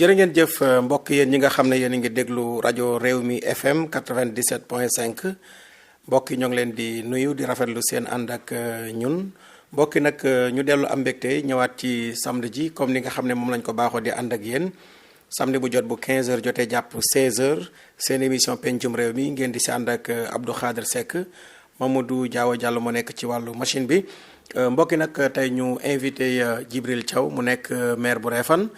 jërë ngeen jëf mbokk yéen ñi nga xam ne yéen a ngi déglu rajo Rewmi FM 97.5 mbokk yi ñoo ngi leen di nuyu di rafetlu seen ànd ak ñun mbokk yi nag ñu dellu am mbégte ñëwaat ci samedi ji comme ni nga xam ne moom lañ ko baaxoo di ànd ak yéen samedi bu jot bu 15h jotee jàpp 16h seen émission pencum réew mi ngeen di si ànd ak Abdou Khadre Seck Mamadou Diaw Diallo moo nekk ci wàllu machine bi mbokk yi nag tey ñu invité Djibril Thiaw mu nekk maire bu Réfane.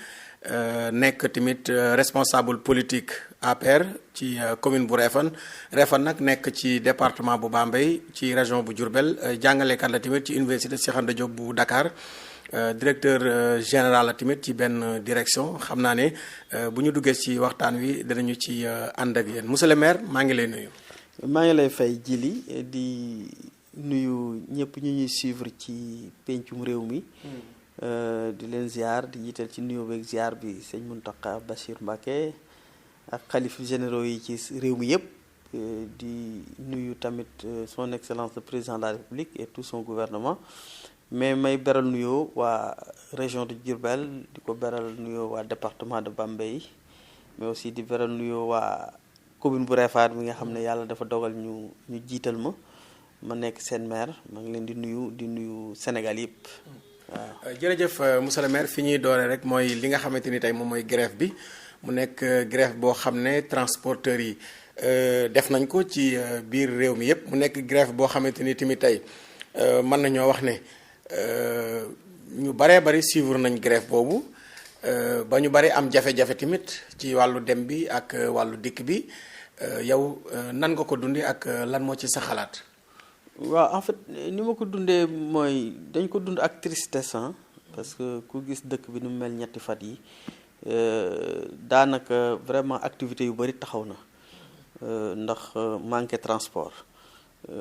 Nekk tamit responsable politique APR ci commune bu Réfane nag nekk ci département bu Bambey ci région bu Diourbel jàngalekat la tamit ci université Cheikh Anta Diop bu Dakar directeur général la tamit ci benn direction xam naa ne bu ñu duggee ci waxtaan wi dinañu ci ànd ak yéen monsieur le maire maa ngi lay nuyu. maa ngi lay fay Djily di nuyu ñëpp ñu ñuy suivre ci pencum réew mi. di leen ziar di jiital ci nuyoo beeg ziar bi sëñ Mountakha Bachir Mbacké ak xalif généraux yi ci réew mi yëpp di nuyu tamit son excellence le président de la République et tout son gouvernement mais may beral nuyoo waa région de Diourbel di ko beral nuyoo waa département de Bambey mais aussi di beral nuyoo waa commune bu Réfane mi nga xam ne yàlla dafa dogal ñu jiital ma nekk seen maire maa ngi leen di nuyu Sénégal yëpp. waaw jërëjëf monsieur le maire fi ñuy dooree rek mooy li nga xamante ni tey moom mooy grève bi mu nekk grève boo xam ne transporteurs yi def nañ ko ci biir réew mi yépp mu nekk grève boo xamante ni tamit tey mën nañoo wax ne ñu baree bari suivre nañ grève boobu ba ñu bari am jafe-jafe tamit ci wàllu dem bi ak wàllu dikk bi yow nan nga ko dundi ak lan moo ci sa xalaat. waaw en fait ni ma ko dundee mooy dañ ko dund ak tristesse parce que ku gis dëkk bi nu mu mel ñetti fat yi daanaka vraiment activité yu bari taxaw na ndax manqué transport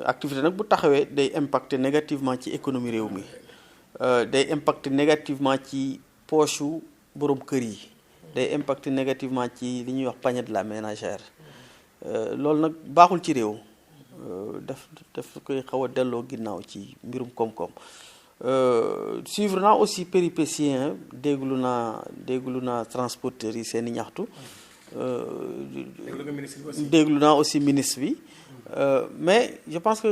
activité nag bu taxawee day impacter négativement ci économie réew mi day impacter négativement ci poche yu borom kër yi day impacter négativement ci li ñuy wax panier de la ménagère loolu nag baaxul ci réew. daf koy xaw a delloo ginnaaw ci mbirum koom-koom suivre naa aussi péripéties déglu naa transporteurs yi seen i ñaxtu. déglu naa aussi ministre bi. mais je pense que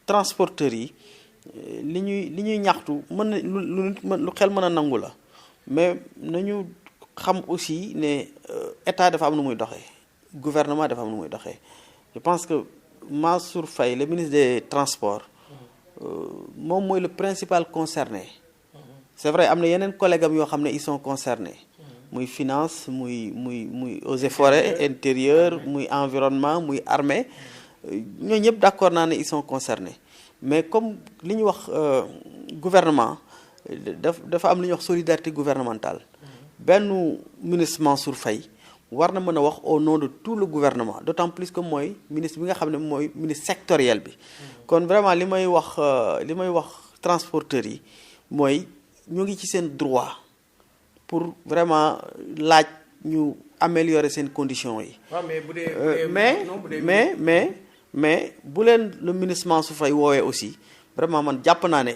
transporteurs yi li ñuy ñaxtu mën na lu xel mën a nangu la mais nañu xam aussi ne état dafa am nu muy doxee gouvernement dafa am nu muy doxee. Je pense que Mansour Faye le ministre des Transports moom mooy le principal concerné. C'est vrai am na yeneen collègues am yoo xam ne ils sont concernés muy finance muy eaux et forêts intérieur muy environnement muy armée ñooñu ñëpp d'accord naa ne ils sont concernés mais comme li ñu wax gouvernement dafa am li ñuy wax solidarité gouvernementale benn ministre Mansour Faye war na mën a wax au nom de tout le gouvernement d'autant plus que mooy ministre bi nga xam ne mooy ministre sectoriel bi kon vraiment li may wax transporteurs yi mooy ñu ngi ci seen droit pour vraiment laaj ñu améliorer seen conditions yi. mais bu leen le ministre Mansour Faye woowee aussi vraiment man jàpp naa ne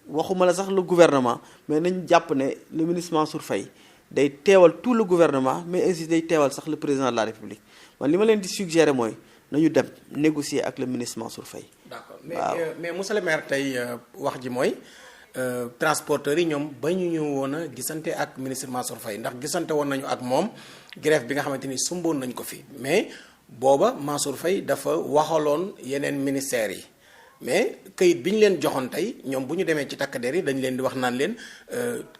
waxuma la sax le gouvernement mais nañ jàpp ne le ministre Mansour Faye day teewal tout le gouvernement mais aussi day teewal sax le président de la République man li ma leen di suggérer mooy nañu dem négocier ak le ministre Mansour Faye. D'accord mais monsieur le maire tey wax ji mooy transporteurs yi ñoom ba ñu ñëw woon a gisante ak ministre Mansour Faye ndax gisante woon nañu ak moom grève bi nga xamante ni sumboon nañ ko fi mais booba Mansour Faye dafa waxaloon yeneen ministères yi. mais kayit bi ñu leen joxoon tey ñoom bu ñu demee ci takk der yi dañ leen di wax naan leen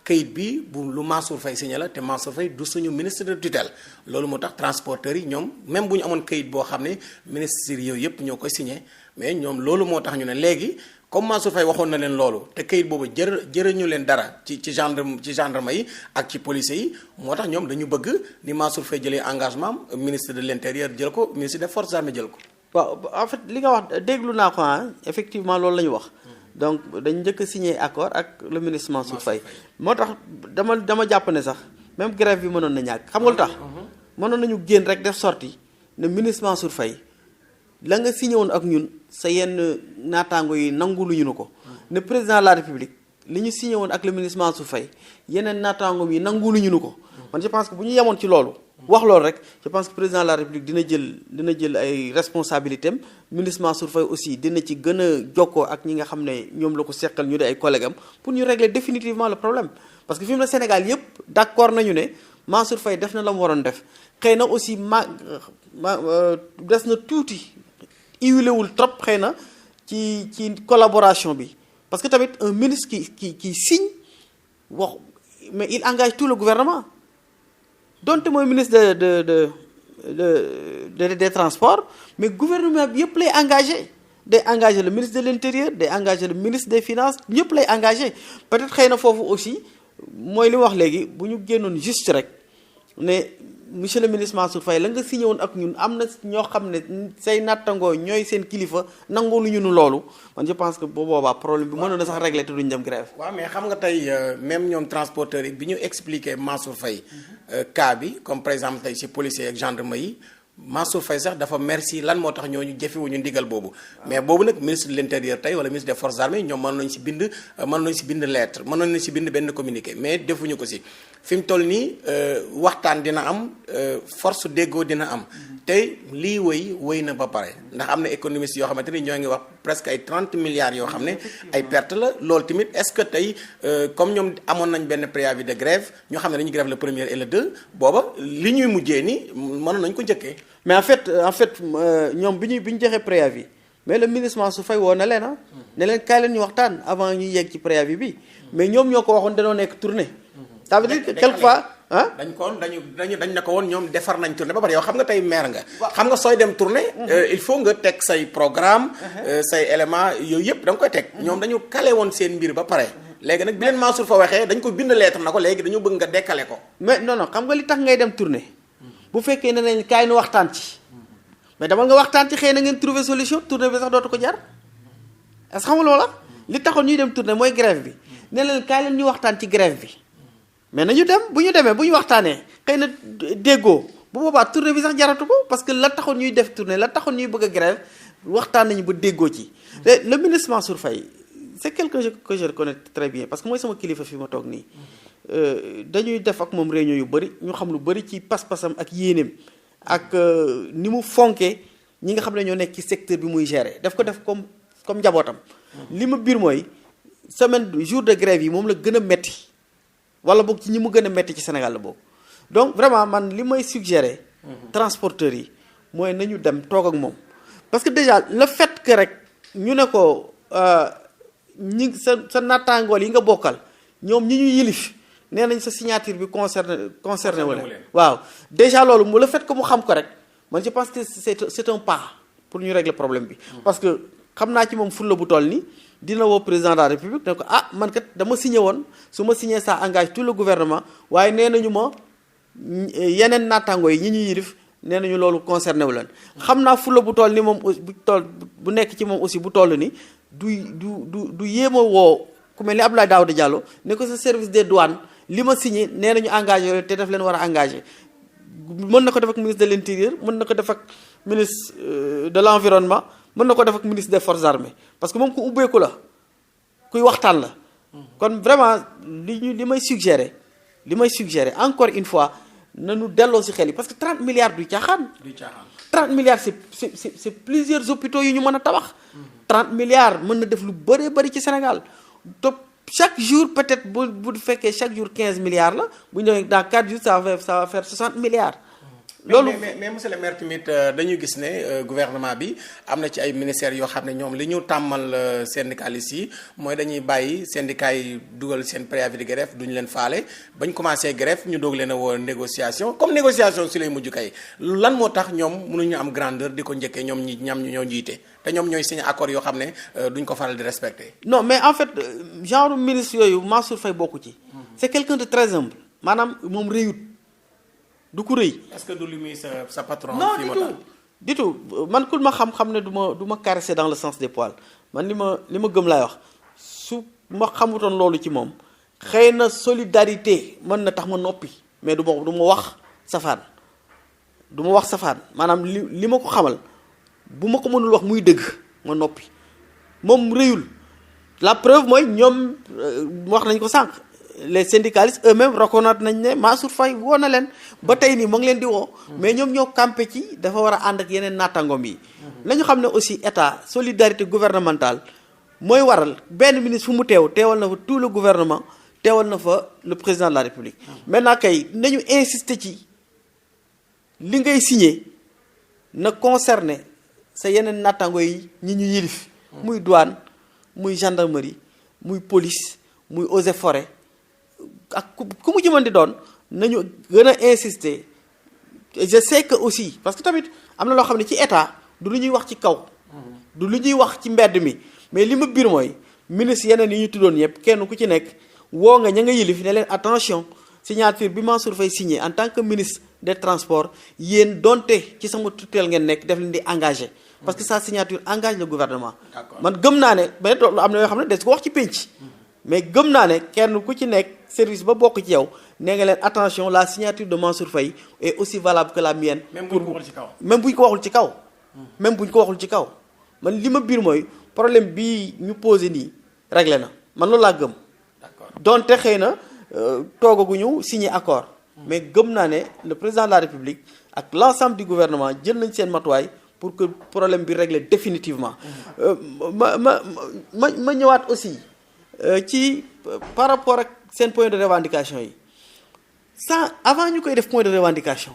kayit bi bu lu Mansour Faye signé la te Mansour Faye du suñu ministre de tutelle loolu moo tax transporteurs yi ñoom même bu ñu amoon kayit boo xam ne ministres yooyu yëpp ñoo koy signé mais ñoom loolu moo tax ñu ne léegi comme Mansour Faye waxoon na leen loolu te kayit boobu jërëñu leen dara ci gendarme yi ak ci policiers yi moo tax ñoom dañu bëgg ni Mansour Faye jëlee engagement ministre de l'intérieur jël ko ministre des forces armées jël ko. waaw en fait li nga wax déglu naa ko effectivement loolu la ñu wax donc dañ njëkk a signé accord ak le ministre Mansour Faye moo tax dama jàpp ne sax même grève bi mënoon na ñàkk xam nga lu tax mënoon nañu génn rek def sortie ne ministre Mansour Faye la nga signé woon ak ñun sa yenn naataango yi nanguluñu nu ko ne président de la République li ñu signé woon ak le ministre Mansour Faye yeneen naataango yi nanguluñu nu ko man je pense que bu ñu yemoon ci loolu wax loolu rek je pense que président de la République dina jël ay responsabilités am ministre Mansour Faye aussi dina ci gën a jokkoo ak ñi nga xam ne ñoom la ko seqal ñu di ay collègues am pour ñu régler définitivement le problème parce que fi mu ne Sénégal yépp d'accord nañu ne Mansour Faye def na la mu waroon def xëy na aussi des na tuuti iwilewul trop xëy na ci collaboration bi parce que tamit un ministre qui signe wax mais il engage tout le gouvernement donte mooy ministre des transports mais gouvernement bi yëpp lay engagé day engagé le ministre de l'intérieur day engagé le ministre des finances ñëpp lay engagé peut-être xëy na foofu aussi mooy li ma wax léegi bu ñu génnoon juste rek ne monsieur le ministre Mansour Faye la nga signé woon ak ñun am na ñoo xam ne say nattangoo ñooy seen kilifa nangoo lu ñu nu loolu man je pense que bu boobaa problème bi mënoon na sax régler te duñ dem grève. waaw mais xam nga tey même ñoom transporteurs yi bi ñu expliqué Mansour Faye cas bi comme par exemple tey ci policiers ak gendarme yi Mansour Faye sax dafa merci lan moo tax ñooñu jëfewuñu ndigal boobu mais boobu nag ministre de l'intérieur tey wala ministre des forces armées ñoom mën nañu ci bind lettre mën nañu ci bind benn communiqué mais defuñu ko ci fi mu toll nii waxtaan dina am force déggoo dina am tey lii wëy na ba pare ndax am na économistes yoo xamante ni ñoo ngi wax presque ay 30 milliards yoo xam ne ay perte la loolu tamit est-ce que tey comme ñoom amoon nañ benn préavis de grève ñoo xam ne dañuy grève le premier et le 2 booba li ñuy mujjee ni mënoon nañ ko njëkkee. mais en fait ñoom bi ñu joxee préavis mais le ministre Mansour Faye woo na leen ne leen kaay leen ñu waxtaan avant ñuy yegg ci préavis bi mais ñoom ñoo ko waxoon dañoo nekk tournée. ça veut dire que quelquefois dañ ne ko woon ñoom defar nañ tournée ba pare yow xam nga tey maire nga. xam nga sooy dem tournée. il faut nga teg say programme say éléments yooyu yëpp da nga koy teg. ñoom dañu kale woon seen mbir ba pare. léegi nag bi leen Mansour Faye waxee dañ ko bind lettre na ko léegi dañu bëgg nga dekkale ko. mais non xam nga li tax ngay dem tournée. bu fekkee ne nañ kaay nu waxtaan ci. mais dama nga waxtaan ci xëy na ngeen trouver solution tournée bi sax dootu ko jar est-ce que xam nga loola li taxoon ñuy dem tournée mooy grève bi ne leen kaay leen ñu waxtaan ci grève bi mais nañu dem bu ñu demee bu ñu waxtaanee xëy na déggoo bu boobaa tournée bi sax jaratu ko parce que la taxoon ñuy def tournée la taxoon ñuy bëgg a grève waxtaan nañu ba déggoo ci. te le ministre Mansour Faye c'est quelqu'un que je reconnais très bien parce que mooy sama kilifa fi ma toog nii dañuy def ak moom réunion yu bëri ñu xam lu bëri ci pas-pasam ak yéeneem ak ni mu fonkee ñi nga xam ne ñoo nekk ci secteur bi muy gérer daf ko def comme njabootam. li ma biir mooy jour de grève yi moom la gën a metti wala boog ci ñi mu gën a metti ci Sénégal la boobu donc vraiment man li may suggérer transporteurs yi mooy nañu dem toog ak moom parce que déjà le fait que rek ñu ne ko ñi sa nattaangool yi nga bokkal ñoom ñi ñu yilif nee nañ sa signature bi concerné wu leen waaw déjà loolu mu le fait que mu xam ko rek man je pense que c'est un pas pour ñu régler problème bi parce que xam naa ci moom fulla bu toll ni dina woo président de la république ne ko man kat dama signé woon su ma signé ça engage tout le gouvernement waaye nee nañu ma yeneen naataango yi ñi ñu yilif nee nañu loolu concerné wu leen xam naa fulla bu toll ni moom bu nekk ci moom aussi bu toll ni du yéem a woo ku mel ni Abdoulaye Daouda Diallo ne ko sa service des douanes li ma signé nee nañu engagé te daf leen war a engagé mën na ko def ak ministre de l'intérieur mën na ko def ak ministre de l'environnement mën na ko def ak ministre des forces armées parce que moom ku ubbeeku la kuy waxtaan la kon vraiment li may suggérer encore une fois nañu delloo ci xel yi parce que 30 milliards du caaxaan 30 milliards c'est plusieurs hôpitaux yu ñu mën a tabax 30 milliards mën na def lu bëree bëri ci Sénégal te chaque jour peut-être bu fekkee chaque jour 15 milliards la bu ñu demee dans 4 jours ça va faire 60 milliards. loolu mais monsieur le maire tamit dañuy gis ne gouvernement bi am na ci ay ministères yoo xam ne ñoom li ñu tàmmal syndicalistes yi mooy dañuy bàyyi syndicats yi dugal seen préavis de grève duñu leen faale bañ commencé grève ñu doog leen a woo négociation comme négociation si lay mujj kay lan moo tax ñoom mënuñu am grandeur di ko njëkkee ñoom ñoo jiite te ñoom ñooy signé accord yoo xam ne duñ ko faral di respecter. non mais en fait genre ministre yooyu Mansour Faye bokku ci. c'est quelqu'un de très humble maanaam moom réyut du ko rëy. est-ce que du li muy sa patron. non du tout man ku ma xam ne du ma caresser dans le sens des poils man li ma gëm laay wax su ma xamutoon loolu ci moom xëy na solidarité mën na tax ma noppi mais du ma wax safaan maanaam li ma ko xamal bu ma ko mënul wax muy dëgg ma noppi moom rëyul la preuve mooy ñoom wax nañ ko sànq les syndicalistes eux-mêmes reconnaître nañ ne Mansour Faye woo na leen ba tey nii mu ngi leen di woo mais ñoom ñoo campé ci dafa war a ànd ak yeneen naataangoom yi la ñu xam ne aussi état solidarité gouvernementale mooy waral benn ministre fu mu teewal na fa tout le gouvernement teewal na fa le président de la république maintenant kay nañu insister ci li ngay signé na concerné sa yeneen naataango yi ñi ñu yilif muy douane muy gendarmerie muy police muy eaux et forêt ak ku mu ci mën di doon nañu gën a insister je sais que aussi parce que tamit am na loo xam ne ci état du lu ñuy wax ci kaw du lu ñuy wax ci mbedd mi mais li ma biir mooy ministre yeneen yi ñu tuddoon yëpp kenn ku ci nekk woo nga ña nga yilif ne leen attention signature bi Mansour Faye signé en tant que ministre des transports yéen donte ci sama tutelle ngeen nekk def leen di engagé parce que sa signature engage le gouvernement man gëm naa ne mais loolu am na yoo xam ne des ko wax ci pénc mais gëm naa ne kenn ku ci nekk service ba bokk ci yow nee nga leen attention la signature de Mansour Faye est aussi valable que la mienne. même bu ñu ko waxul ci kaw. même bu ñu ko waxul ci kaw. même bu ñu ko waxul ci kaw man li ma biir mooy problème bii ñu posé nii réglé na man loolu laa gëm. d'accord donte xëy na toogaguñu signé accord. mais gëm naa ne le président de la république ak l'ensemble du gouvernement jël nañ seen matuwaay pour que problème bi réglé définitivement. ma ñëwaat aussi. ci par rapport ak seen point de revendication yi sans avant ñu koy def point de revendication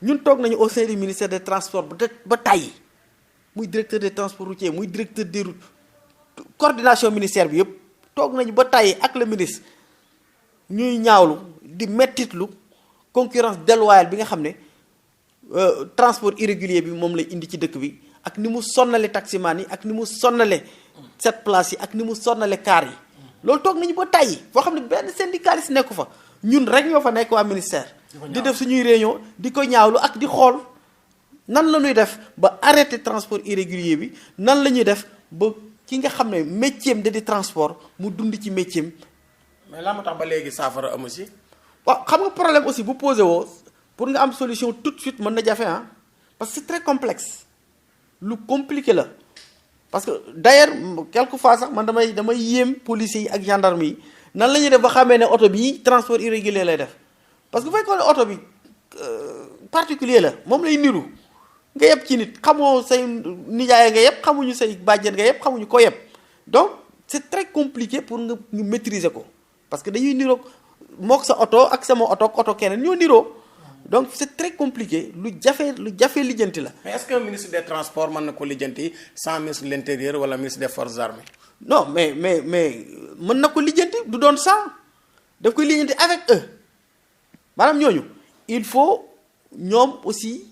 ñun toog nañu au sein du ministère des transports ba tàyyi muy directeur des transports routiers muy directeur des routes coordination ministère bi yëpp toog nañu ba tàyyi ak le ministre ñuy ñaawlu di mettitlu concurrence déloyale bi nga xam ne transport irrégulier bi moom lay indi ci dëkk bi ak ni mu sonnale taximaan yi ak ni mu sonnale cette place yi ak ni mu sonnale car yi loolu toog nañu ba tàyyi foo xam ne benn syndicaliste nekku fa ñun rek ñoo fa nekk waa ministère di def suñuy réunion di ko ñaawlu ak di xool nan la ñuy def ba arrêter transport irrégulier bi nan la ñuy def ba ki nga xam ne métier am da di transport mu dund ci métier am. mais la moo tax ba léegi saafara amu si. waaw xam nga problème aussi bu posé woo pour nga am solution tout de suite mën na jafe ah parce que c'est très complexe lu compliqué la. parce que d'ailleurs quelquefois sax man damay yéem policiers yi ak gendarme yi nan la ñuy def ba xamee ne oto bii transport irrégulier lay def parce que bu fekkoon ne oto bi particulier la moom lay niru nga yeb ci nit xamoo say nijaay nga yeb xamuñu say bàjjen nga yeb xamuñu ko yeb donc c'est très compliqué pour nga ñu maîtriser ko parce que dañuy niroo mook sa oto ak sama oto keneen ñoo niroo donc c'est très compliqué lu jafe lijjanti la. mais est-ce que ministre des transports mën na ko lijjanti sans ministre de l'intérieur wala ministre des forces armées. non mais mën na ko lijjanti du doon sans daf koy lijjanti avec eux maanaam ñooñu il faut ñoom aussi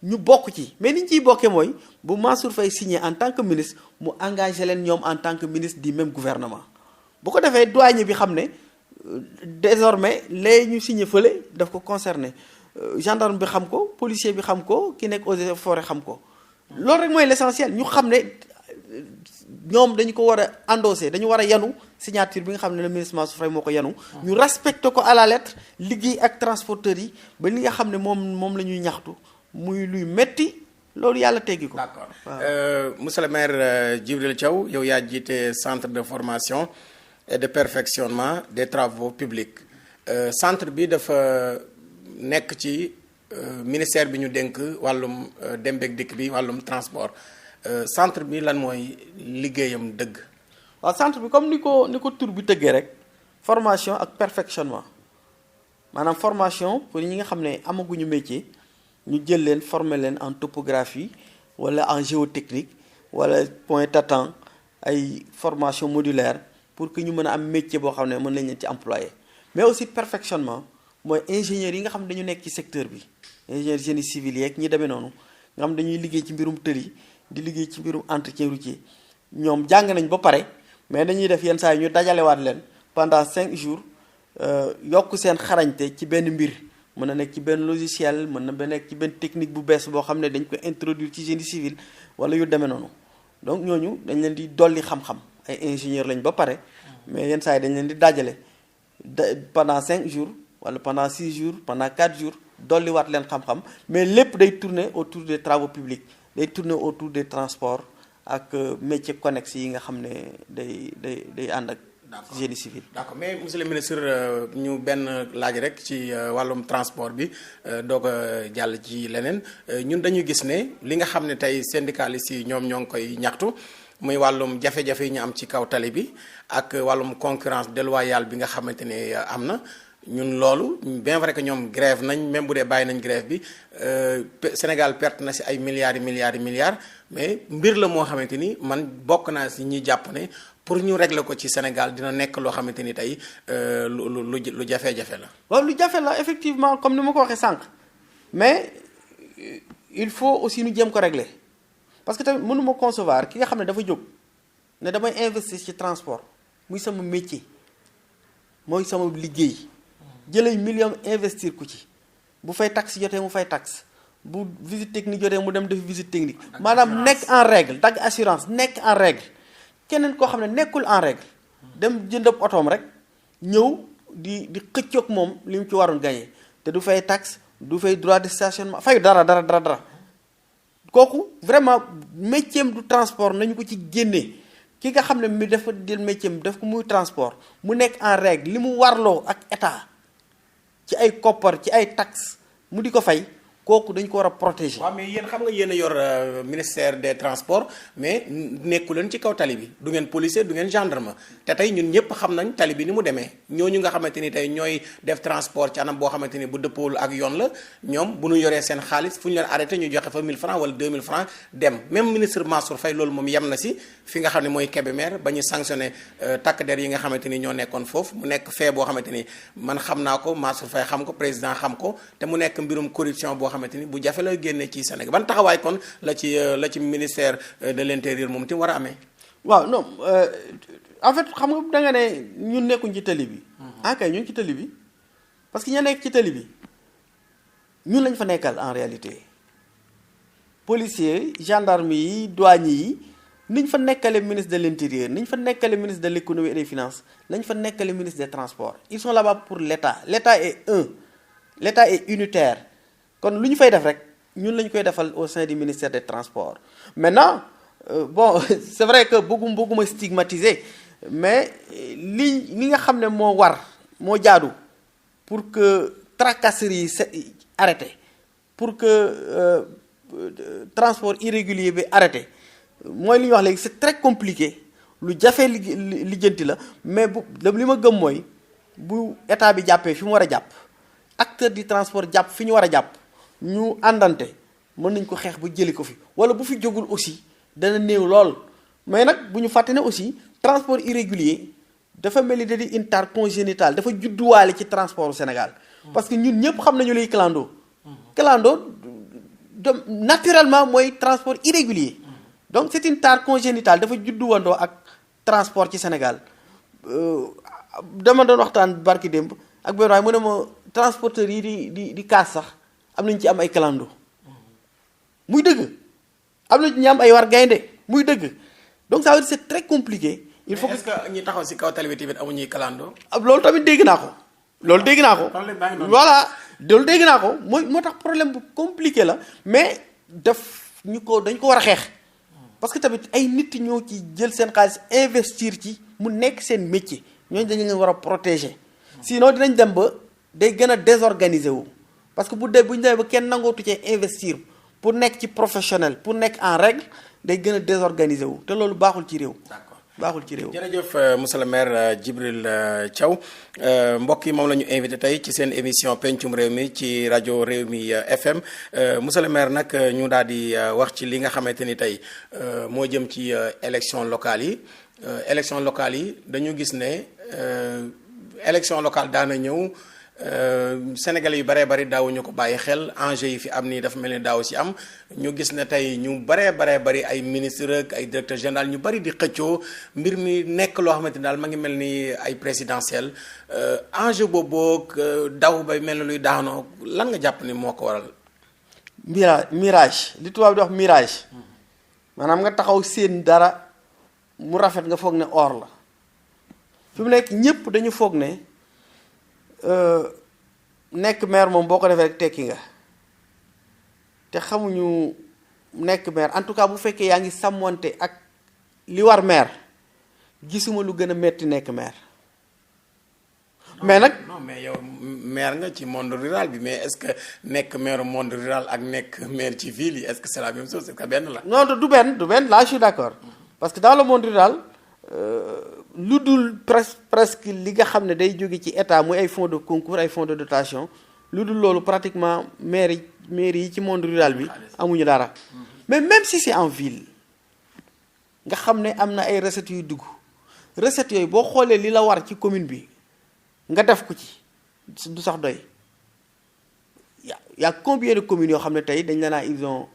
ñu bokk ci mais ni ñu ciy bokkee mooy bu Mansour Faye signé en tant que ministre mu engagé leen ñoom en tant que ministre du même gouvernement bu ko defee douanier bi xam ne désormais lay ñu signé fële daf ko concerné. Gendarme bi xam ko policier bi xam ko ki nekk eaux et forêts xam ko loolu rek mooy l'essentiel ñu xam ne ñoom dañu ko war a endosser dañu war a yanu signature bi nga xam ne le ministre Mansour Faye moo ko yanu ñu respecté ko à la lettre liggéey ak transporteurs yi ba li nga xam ne moom la ñuy ñaxtu muy luy metti loolu yàlla teggi ko. d'accord monsieur le maire Djibril Thiaw yow yaa jiite centre de formation et de perfectionnement des travaux publics centre bi dafa nekk ci ministère bi ñu dénk wàllum dem beeg dikk bi wàllum transport centre bi lan mooy liggéeyam dëgg. waaw centre bi comme ni ko tur bi tëggee rek formation ak perfectionnement maanaam formation pour ñi nga xam ne amaguñu métier ñu jël leen former leen en topographie wala en géotechnique wala point tatant ay formation modulaire pour que ñu mën a am métier boo xam ne mën nañ leen ci employé mais aussi perfectionnement. mooy ingénieurs yi nga xam ne dañu nekk ci secteur bi ingénieur génie civil yeeg ñi demee noonu nga xam dañuy liggéey ci mbirum tëli di liggéey ci mbirum entretien routier ñoom jàng nañ ba pare mais dañuy def yenn saa yi ñu dajalewaat leen pendant 5 jours yokk seen xarañte ci benn mbir mën na nekk ci benn logiciel mën na ba nekk ci benn technique bu bees boo xam ne dañ ko introduire ci génie civil wala yu demee noonu donc ñooñu dañ leen di dolli xam-xam ay ingénieur lañ ba pare mais yenn saa yi dañ leen di dajale pendant 5 jours wala pendant 6 jours pendant 4 jours dolliwaat leen xam-xam mais lépp day tourner autour des travaux publics day tourner autour des transports ak métiers connexes yi nga xam ne day ànd ak génie civil. d'accord mais monsieur le ministre ñu benn laaj rek ci wàllum transport bi doog a jàll ci leneen ñun dañu gis ne li nga xam ne tey syndicalistes yi ñoom ñoo ngi koy ñaxtu muy wàllum jafe-jafe yi ñu am ci kaw tali bi ak wàllum concurrence déloyale bi nga xamante ne am na ñun loolu bien vrai que ñoom grève nañ même bu dee bàyyi nañ grève bi Sénégal perte na si ay milliards yi milliards mais mbir la moo xamante ni man bokk naa si ñi jàpp ne pour ñu régler ko ci Sénégal dina nekk loo xamante ni tey lu jafe-jafe la. waaw lu jafe la effectivement comme ni ma ko waxee sànq mais il faut aussi ñu jéem ko régler parce que tamit mënuma concevoir ki nga xam ne dafa jóg ne damay investir ci transport muy sama métier mooy sama liggéey jëlay million investir ku ci bu fay taxe jotee mu fay taxe bu visite technique jotee mu dem def visite technique maanaam nekk en règle dagg assurance nekk en règle keneen koo xam ne nekkul en règle dem jënd ab otoom rek ñëw di xëccoog moom li mu ci waroon gagné te du fay taxe du fay droit de stationnement fay dara kooku vraiment métier am du transport nañu ko ci génnee ki nga xam ne mi dafa jël métier am def ko muy transport mu nekk en règle li mu warloo ak état ci ay koppar ci ay taxes mu di ko fay kooku dañ ko war a protéger. waaw mais yéen xam nga yéen a yor ministère des transports mais nekku leen ci kaw tali bi du ngeen policier du ngeen gendarme te tey ñun ñëpp xam nañ tali bi ni mu demee ñooñu nga xamante ni tey ñooy def transport ci anam boo xamante ni bu dëppoowul ak yoon la ñoom bu ñu yoree seen xaalis fu ñu leen arrêté ñu joxe fa 1000 francs wala 2000 francs dem même ministre Mansour Faye loolu moom yem na si fi nga xam ne mooy Kébémer ba ñu sanctionné takk der yi nga xamante ni ñoo nekkoon foofu mu nekk fee boo xamante ni man xam naa ko Mansour Faye xam ko président xam ko te mu nekk mbirum corruption boo xamante ni bu jafe la génne ci Sénégal ban taxawaay kon la ci ministère de l'intérieur moom ti war a amee. waaw non en fait xam nga da nga ne ñun nekkuñ ci tali bi. kay ñu ngi ci tali bi parce que ña nekk ci tali bi ñun lañ fa nekkal en réalité policiers gendarmes yi douaniers yi niñ fa nekkale ministre de l'intérieur niñ fa nekkale ministre de l'économie et des finances nañ fa nekkale ministre des transports ils sont là-bas pour l'État l'État est unitaire. kon lu ñu fay def rek ñun lañ koy defal au sein du ministère des transports maintenant bon c'est vrai que bëgguma stigmatiser mais li nga xam ne moo moo jaadu pour que tracasserie yi arrêté pour que transport irrégulier bi arrêté mooy li ñuy wax léegi c'est très compliqué lu jafee lijjanti la mais li ma gëm mooy bu état bi jàppee fi mu war a jàpp acteur du transport jàpp fi ñu war a jàpp ñu àndante mën nañ ko xeex ba jëli ko fi wala bu fi jógul aussi dana néew lool mais nag bu ñu fàtte ne aussi transport irrégulier dafa mel ni da di une tare congénitale dafa judduwaale ci transport au Sénégal parce que ñun ñëpp xam nañu luy clando naturellement mooy transport irrégulier donc c'est une tare congénitale dafa judduwandoo ak transport ci Sénégal dama doon waxtaan barki démb ak benn waay mu ne ma transporteurs yi di kaas sax am nañu ci am ay clando muy dëgg am nañu ci ñu am ay war gaynde muy dëgg donc ça veut dire c'est très compliqué. il faut est-ce que ñi taxaw ci kaw tali bi tamit amuñuy clando. loolu tamit dégg naa ko. loolu dégg naa ko. voilà loolu dégg naa ko moo tax problème bu compliqué la mais dañ ko war a xeex. parce que tamit ay nit ñoo ci jël seen xaalis investir ci mu nekk seen métier ñooñu dañu leen war a protéger. sinon dinañ dem ba day gën a désorganiser wu. parce que bu ñu demee ba kenn nangootu cee investir pour nekk ci professionnel pour nekk en règle day gën a désorganiser wu te loolu baaxul ci réew. d'accord baaxul ci réew. jërëjëf monsieur le maire Djibril Thiaw mbokk yi moom la ñu invité tey ci seen émission pencum réew mi ci rajo réew mi FM monsieur le maire nag ñu daal di wax ci li nga xamante ni tey moo jëm ci élection locale yi élection locale yi dañu gis ne élection locale daana ñëw. Sénégalais yu baree bari daawuñu ko bàyyi xel enjeu yi fi am nii dafa mel ni daaw si am ñu gis ne tey ñu baree bari ay ministre ak ay directeur général ñu bari di xëccoo mbir mi nekk loo xamante ni daal ma ngi mel ni ay présidentielle enjeu boobu daw bay mel ni luy daanoo lan nga jàpp ni moo ko waral. mirage li tubaab di wax mirage maanaam nga taxaw seen dara mu rafet nga foog ne or la fi mu nekk ñëpp dañu foog ne. nekk maire moom boo ko defee rek tekki nga te xamuñu nekk maire en tout cas bu fekkee yaa ngi sàmmonte ak li war maire gisuma lu gën a metti nekk maire. mais nag non mais yow maire nga ci monde rural bi mais est-ce que nekk maire monde rural ak nekk maire ci ville yi est-ce que c'est la même chose est-ce que benn la. non du benn là je suis d'accord parce que dans le monde rural lu dul presque li nga xam ne day jóge ci état muy ay fonds de concours ay fonds de dotation lu dul loolu pratiquement maire yi ci monde rural bi amuñu dara. mais même si c'est en ville nga xam ne am na ay recettes yuy dugg recettes yooyu boo xoolee li la war ci commune bi. nga def ko ci du sax doy y a combien de communes yoo xam ne tey dañ la naa ils ont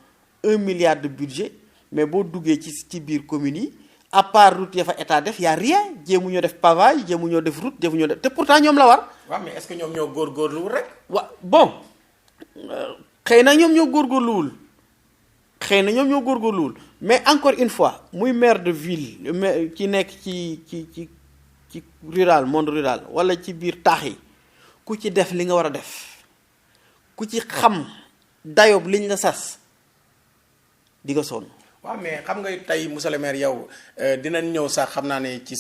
1 milliard de budget mais boo duggee ci biir communes yi à part route ya fa état def y a rien jéemu ñoo def pavage jéemu ñoo def route jéemu ñoo def te pourtant ñoom la war. waaw mais est-ce que ñoom ñoo góorgóorluwul rek. bon xëy na ñoom ñoo góorgóorluwul mais encore une fois muy maire de ville mais ki nekk ci rural monde rural wala ci biir taax yi ku ci def li nga war a def ku ci xam dayob liñ la sas di nga sonn. waaw mais xam nga tey monsieur le maire yow dinañ ñëw sax xam naa ne ci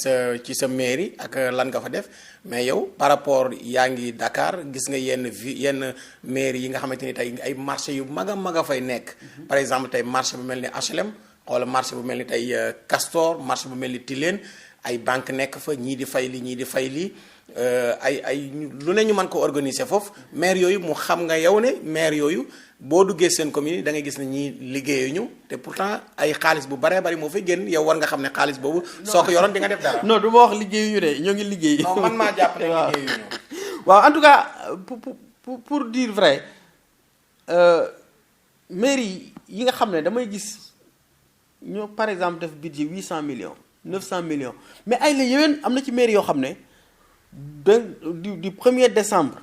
sa mairie ak lan nga fa def mais yow par rapport yaa ngi Dakar gis nga yenn mairie yi nga xamante ni tey ay marché yu mag a fay nekk. par exemple tey marché bu mel ni HLM wala marché bu mel ni tey Castor marché bu mel ni Tilène. ay banque nekk fa ñii di fay lii ay lu ne ñu mën ko organiser foofu maire yooyu mu xam nga yow ne maire yooyu boo duggee seen commune yi da ngay gis ne ñii liggéeyuñu te pourtant ay xaalis bu baree bari moo fay génn yow war nga xam ne xaalis boobu soo ko yoroon di nga def dara. non du ma wax liggéeyuñu de ñoo ngi liggéey. non man maa jàpp ne liggéeyuñu. waaw en tout cas pour dire vrai maire yi nga xam ne damay gis ñoo par exemple def budget 800 millions. 900 millions mais ay la yéwén am na ci mairie yoo xam ne du 1er décembre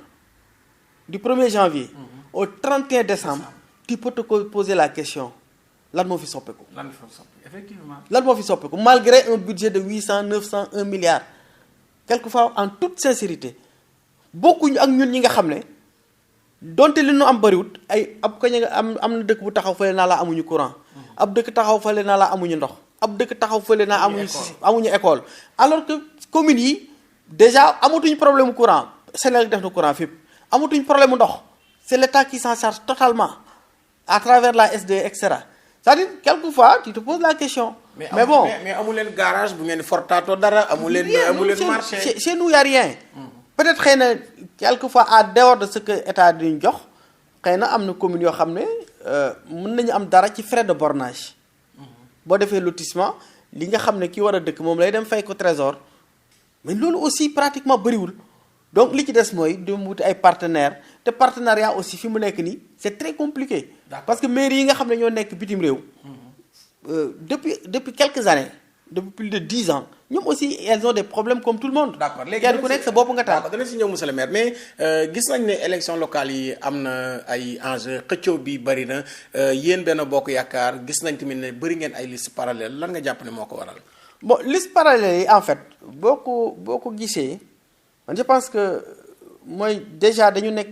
du 1er janvier au 31 décembre tu peux te poser la question lan moo fi soppeeku. Effectivement. lan moo fi soppeeku malgré un budget de 800 900 1 milliard quelquefois en toute sincérité bokkuñu ak ñun ñi nga xam ne donte li ñu am bariwut ay ab kañ nga am na dëkk bu taxaw fële naa la amuñu courant ab dëkk taxaw fële naa la amuñu ndox. ab dëkk taxaw fële naa amuñu école alors que communes yi déjà amatuñu problème courant Sénégal def na courant fépp amatuñu problème ndox c'est l'État qui s'en charge totalement à travers la SDE et cetera c'est-à-dire quelquefois tu te poses la question. mais bon mais amu leen garage bu ngeen fortaatoo dara amu leen marché. chez nous y a rien. peut-être xëy na quelquefois à dehors de ce que État duñ jox xëy na am na communes yoo xam ne mën nañu am dara ci frais de bornage. boo defee lotissement li nga xam ne ki war a dëkk moom lay dem fay ko trésor mais loolu aussi pratiquement bëriwul donc li ci des mooy dem wuti ay partenaires te partenariat aussi fi mu nekk nii c'est très compliqué. parce que mairie yi nga xam ne ñoo nekk bitim réew. depuis quelques années depuis plus de 10 ans ñoom aussi elles ont des problèmes comme tout le monde. d'accord léegi kenn ku nekk sa bopp nga taal. dana si ñëw monsieur le maire mais gis nañ ne élection locale yi am na ay enjeux xëccoo bi bari na yéen Benno Bokk Yaakaar gis nañ tamit ne bari ngeen ay liste parallèle lan nga jàpp ne moo ko waral. bon liste parallèle yi en fait boo ko gisee man je pense que mooy déjà dañu nekk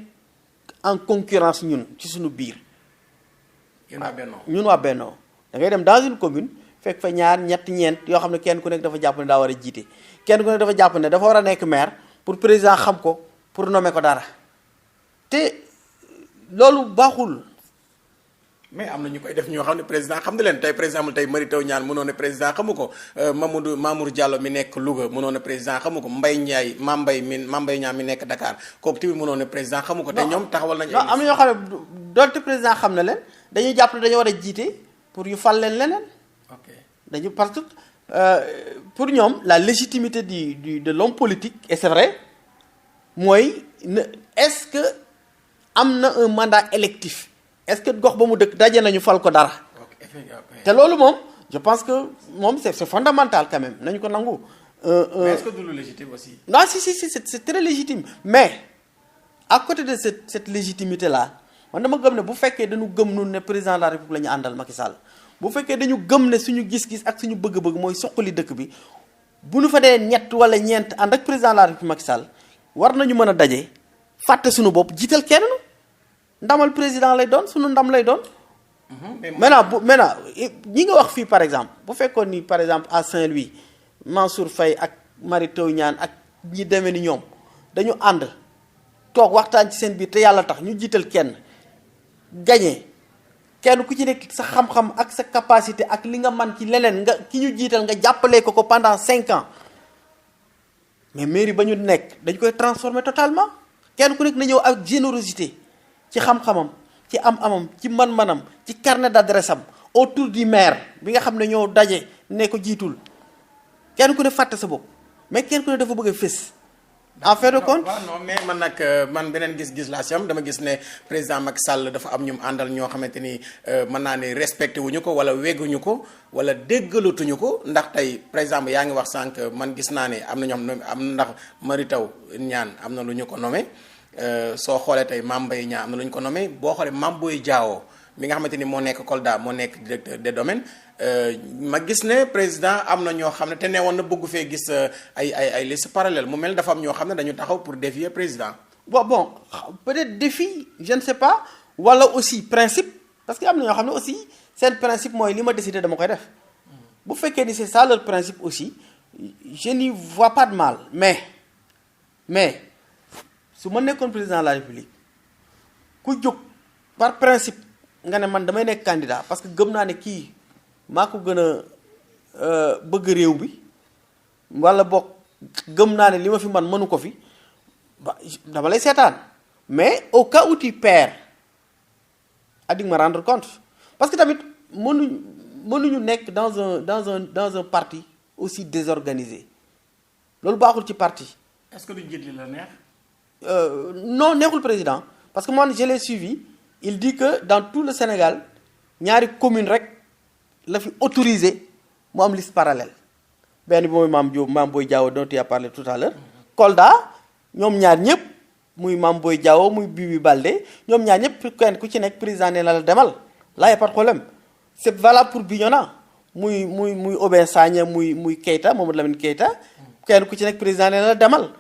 en concurrence ñun ci suñu biir. ñun waa Benno da ngay dem dans une commune. fekk fa ñaar ñeent yoo xam ne kenn ku nekk dafa jàpp ne daa war a jiite kenn ku nekk dafa jàpp ne dafa war a nekk maire pour président xam ko pour nommer ko dara te loolu baaxul. mais am na ñu koy def ñoo xam ne président xam na leen tey par exemple tey Mary Teuw Niane mënoon ne président xamu ko Mamour Diallo mi nekk Louga mënoon ne président xamu ko Mbaye Ndiaye Mame Mbaye Niang mi nekk Dakar kooku tamit mënoon ne président xamu ko. te ñoom taxawal nañu. am na ñoo xam ne doonte président xam na leen dañuy jàpp ne dañoo war a jiite pour ñu fal leen leneen. dañu parce que pour ñoom la légitimité de l'homme politique et c'est vrai mooy est-ce que am na un mandat électif est-ce que gox ba mu dëkk daje nañu fal ko dara. te loolu moom je pense que moom c'est fondamental quand même nañu ko nangu. mais est-ce que du lu légitime aussi. non si c'est très légitime mais à côté de cette légitimité là man dama gëm ne bu fekkee dañu gëm nun ne président de la République la ñu àndal Macky Sall. bu fekkee dañu gëm ne suñu gis-gis ak suñu bëgg-bëgg mooy suqali dëkk bi bu ñu fa dee ñett wala ñeent ànd ak président de la République Macky Sall war nañu mën a daje fàtte suñu bopp jiital kenn ndamal président lay doon suñu ndam lay doon. maintenant ñi nga wax fii par exemple bu fekkoon ni par exemple à Saint-Louis Mansour Faye ak Mary Teuw Niane ak ñi demee ni ñoom dañu ànd toog waxtaan ci seen biir te yàlla tax ñu jiital kenn gagné kenn ku ci nekk sa xam-xam ak sa capacité ak li nga man ci leneen nga ki ñu jiital nga jàppalee ko pendant 5 ans mais mairie ba ñu nekk dañ koy transformer totalement kenn ku nekk na ñëw ak générosité ci xam-xamam ci am-amam ci man-manam ci carnet d'adresse am autour du maire bi nga xam ne ñoo daje ne ko jiitul kenn ku ne fàtte sa bopp mais kenn ku ne dafa bëgg a fés. en fin de compte non mais man nag man beneen gis-gis laa si am dama gis ne président Macky Sall dafa am ñum àndal ñoo xamante ni mën naa ne respecté wuñu ko wala wegguñu ko wala déggalatuñu ko ndax tey par exemple yaa ngi wax sànq man gis naa ne am na ñoom am ndax Mary Teuw Niane am na lu ñu ko nommé soo xoolee tey Mame Mbaye Niang am na lu ñu ko nommé boo xoolee Mame Boye Diao mi nga xamante ni moo nekk Kolda moo nekk directeur des domaines ma gis ne président am na ñoo xam ne te ne woon na bëgg fee gis ay liste parallèle mu mel dafa am ñoo xam ne dañu taxaw pour défier président. bon peut-être défi je ne sais pas wala aussi principe parce que am na ñoo xam ne aussi seen principe mooy li ma décidé dama koy def bu fekkee ni c'est ça leur principe aussi je n'y vois pas de mal mais su ma nekkoon président de la République ku jóg par principe nga ne man damay nekk candidat parce que gëm naa ne kii maa ko gën a bëgg réew bi wala boog gëm naa ne li ma fi man mënu ko fi ba dama lay seetaan mais au cas où tu perds a di nga ma rendre compte parce que tamit mënuñu nekk dans un parti aussi désorganisé loolu baaxul ci parti. est-ce que du jiit li la neex. non neexul président parce que moi je l'ai suivi il dit que dans tout le Sénégal ñaari commune rek la fi autorisé mu am liste parallèle benn bi mooy Mame Boye Diao dont tu as parlé tout à l'heure Kolda ñoom ñaar ñëpp muy Mame Boye Diao muy Bibi Baldé ñoom ñaar ñëpp kenn ku ci nekk président ne la demal là y a pas de problème c'est valable pour Bignona muy Aubin Sagna muy Keita Mamadou Lamine Keita kenn ku ci nekk président ne la demal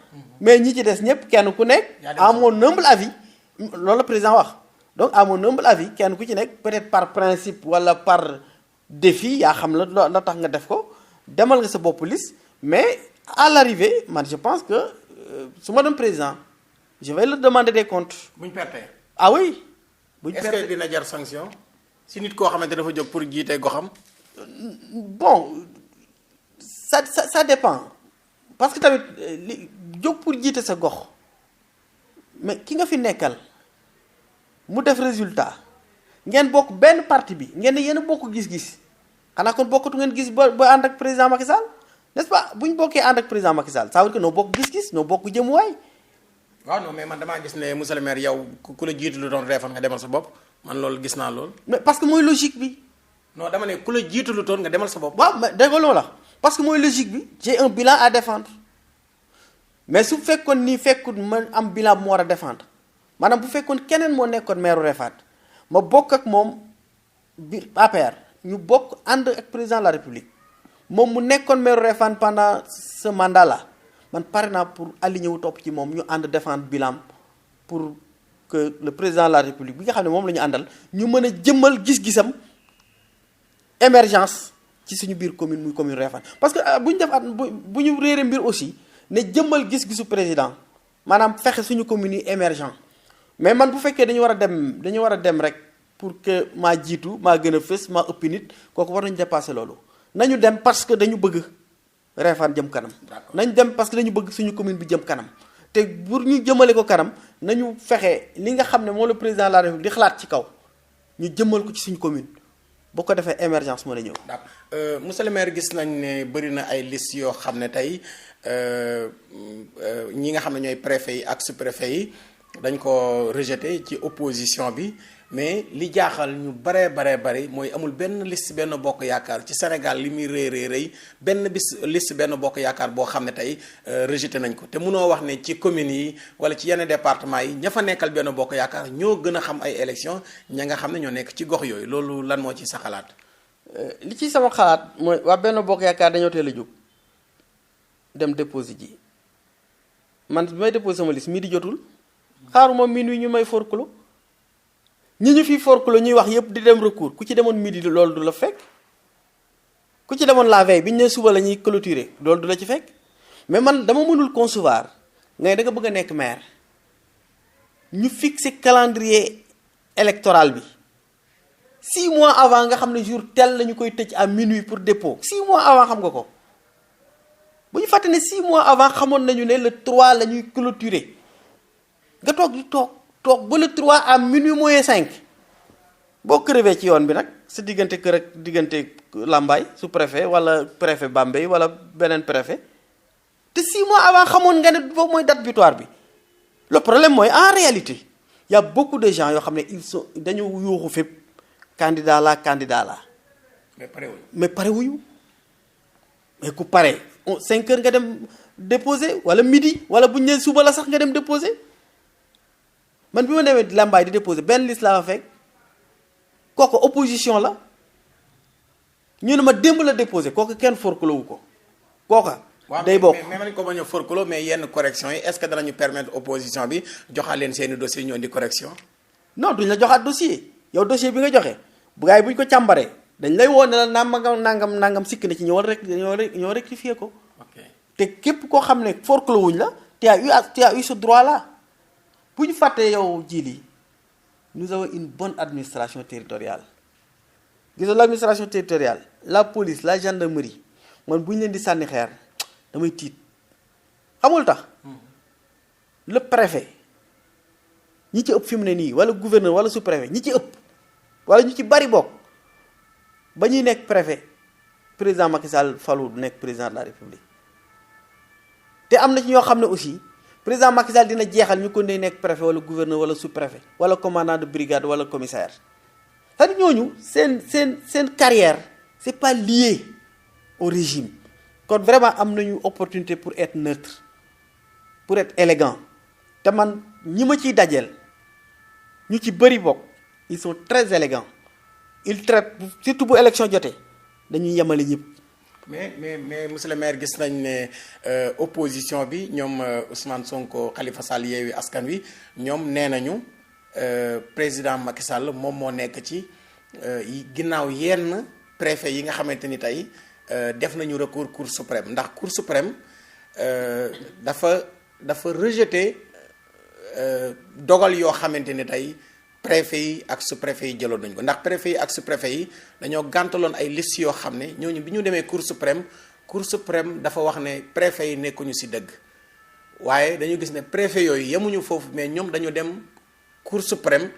mais ñi ci des ñëpp kenn ku nekk à mon humble avis loolu la président wax donc à mon humble avis kenn ku ci nekk peut-être par principe wala par défi yaa xam la tax nga def ko demal nga sa bopp liste mais à l'arrivée man je pense que su ma doon président je vais leur demander des comptes. buñ pertee. ah oui. buñ pertee est-ce que dina jar sanction si nit koo xamante dafa jóg pour jiite goxam. bon ça dépend parce que tamit li jóg pour jiite sa gox mais ki nga fi nekkal mu def résultat ngeen bokk benn parti bi ngeen ne yéen a bokk gis-gis xanaa kon bokkatu ngeen gis ba ànd ak président Macky Sall n'est-ce pas bu ñu bokkee ànd ak président Macky Sall ça veut dire que noo bokk gis-gis noo bokk jëmuwaay. waaw non mais man damaa gis ne monsieur le maire yow ku la jiitu lu doon reefan nga demal sa bopp man loolu gis naa loolu. mais parce que mooy logique bi. non dama ne ku la jiitu lu toon nga demal sa bopp. waaw mais déggoo la parce que mooy logique bi j'ai un bilan à défendre mais su fekkoon ni fekkut ma am bilan bu mu war a défendre maanaam bu fekkoon keneen moo nekkoon maire Réfat ma bokk ak moom biir APR ñu bokk ànd ak président de la République moom mu nekkoon maire Réfat pendant ce mandat là man pare naa pour aligner wu topp ci moom ñu ànd défendre bilan pour que le président de la République bi nga xam ne moom la ñu àndal ñu mën a jëmmal gis-gisam émergence ci suñu biir commune muy commune Réfat parce que bu ñu def at bu ñu réere mbir aussi ne jëmmal gis-gisu président maanaam fexe suñu commune yi émergent mais man bu fekkee dañu war a dem rek pour que maa jiitu maa gën a fës maa ëppi nit kooku war nañu dépasser loolu nañu dem parce que dañu bëgg Réfat jëm kanam nañu dem parce que dañu bëgg suñu commune bi jëm kanam te pour ñu jëmale ko kanam nañu fexe li nga xam ne moom le président de la République di xalaat ci kaw ñu jëmmal ko ci suñu commune boo ko defee émergence mën a ñëw. d'accord monsieur le maire gis nañ ne bëri na ay liste yoo xam ne tey ñi nga xam ne ñooy préfet yi ak sous-préfet yi dañ ko rejeté ci opposition bi mais li jaaxal ñu bari mooy amul benn liste benn bokk yaakaar ci Sénégal li muy rëy benn liste benn bokk yaakaar boo xam ne tey rejeté nañ ko te mënoo wax ne ci communes yi wala ci yenn département yi ña fa nekkal benn bokk yaakaar ñoo gën a xam ay élections ña nga xam ne ñoo nekk ci gox yooyu loolu lan moo ci sa xalaat. li ci sama xalaat mooy waa benn bokk yaakaar dañoo teel a jóg dem déposer ji man bi may déposer sama liste midi jotul xaaruma minuit ñu may forclos ñi ñu fi forclos ñuy wax yëpp di dem recours ku ci demoon midi loolu du la fekk ku ci demoon la veille bi ñu ne suba la ñuy clôturer loolu du la ci fekk mais man dama mënul concevoir ngay da nga bëgg a nekk maire ñu fixer calendrier électoral bi 6 mois avant nga xam ne jour tel la ñu koy tëj à minuit pour dépôt 6 mois avant xam nga ko bu ñu fàtte ne 6 mois avant xamoon nañu ne le 3 la ñuy clôturer nga toog di toog ba le 3 à minuit moins 5 boo crevé ci yoon bi nag sa diggante kër ak diggante Lambaye sous préfet wala préfet Bambey wala beneen préfet te 6 mois avant xamoon nga ne boobu mooy date butoir bi le problème mooy en réalité y a beaucoup de gens yoo xam ne ils sont dañu yuuxu fépp candidat la mais pare wuñu mais ku pare 5 heures nga dem déposer wala midi wala bu ñu nee suba la sax nga dem déposer man bi ma demee Lambaye di déposer benn liste laa fa fekk kooku opposition la ñu ne ma démb la déposer kooku kenn forkuloo wu ko kooka day bokk mais man ko bañ a forkuloo mais yenn correction yi est-ce que danañu permettre opposition bi joxaat leen seeni dossier ñu indi correction. non duñ la joxaat dossier yow dossier bi nga joxe bu gars yi bu ñu ko càmbaree dañ lay woo ne la nangam sikk na ci ñëwal rek ñoo rectifier ko. te képp koo xam ne forclos wuñ la tu as eu ce droit là bu ñu fàttee yow Djily nous avons une bonne administration territoriale gis nga l'administration territoriale la police la gendarmerie man bu ñu leen di sànni xeer damay tiit xamul tax le préfet ñi ci ëpp fi mu ne nii wala gouverneur wala sous-préfet ñi ci ëpp wala ñu ci bari bokk ba ñuy nekk préfet président Macky Sall falu du nekk président de la République te am na ci ñoo xam ne aussi président Macky Sall dina jeexal ñu ko ne nekk préfet wala gouverneur wala sous-préfet wala commandant de brigade wala commissaire c'est-à-dire ñooñu seen carrière c'est pas lié au régime kon vraiment am nañu opportunité pour être neutre pour être élégant te man ñi ma ciy dajeel ñu ci bëri bokk ils sont très élégants ils traitent surtout bu élection jotee dañuy yemale ñëpp. mais monsieur le maire gis nañ ne opposition bi ñoom Ousmane Sonko Khalifa Sall Yewwi Askan Wi ñoom nee nañu président Macky Sall moom moo nekk ci ginnaaw yenn préfet yi nga xamante ni tey def nañu recours cour suprême ndax cour suprême dafa rejeter dogal yoo xamante ni tey préfet yi ak sous-préfet yi jëloon nañu ko ndax préfet yi ak sous-préfet yi dañoo gàntaloon ay liste yoo xam ne ñooñu bi ñu demee cour suprême dafa wax ne préfet yi nekkuñu ci dëgg waaye dañu gis ne préfet yooyu yemuñu foofu mais ñoom dañu dem cour suprême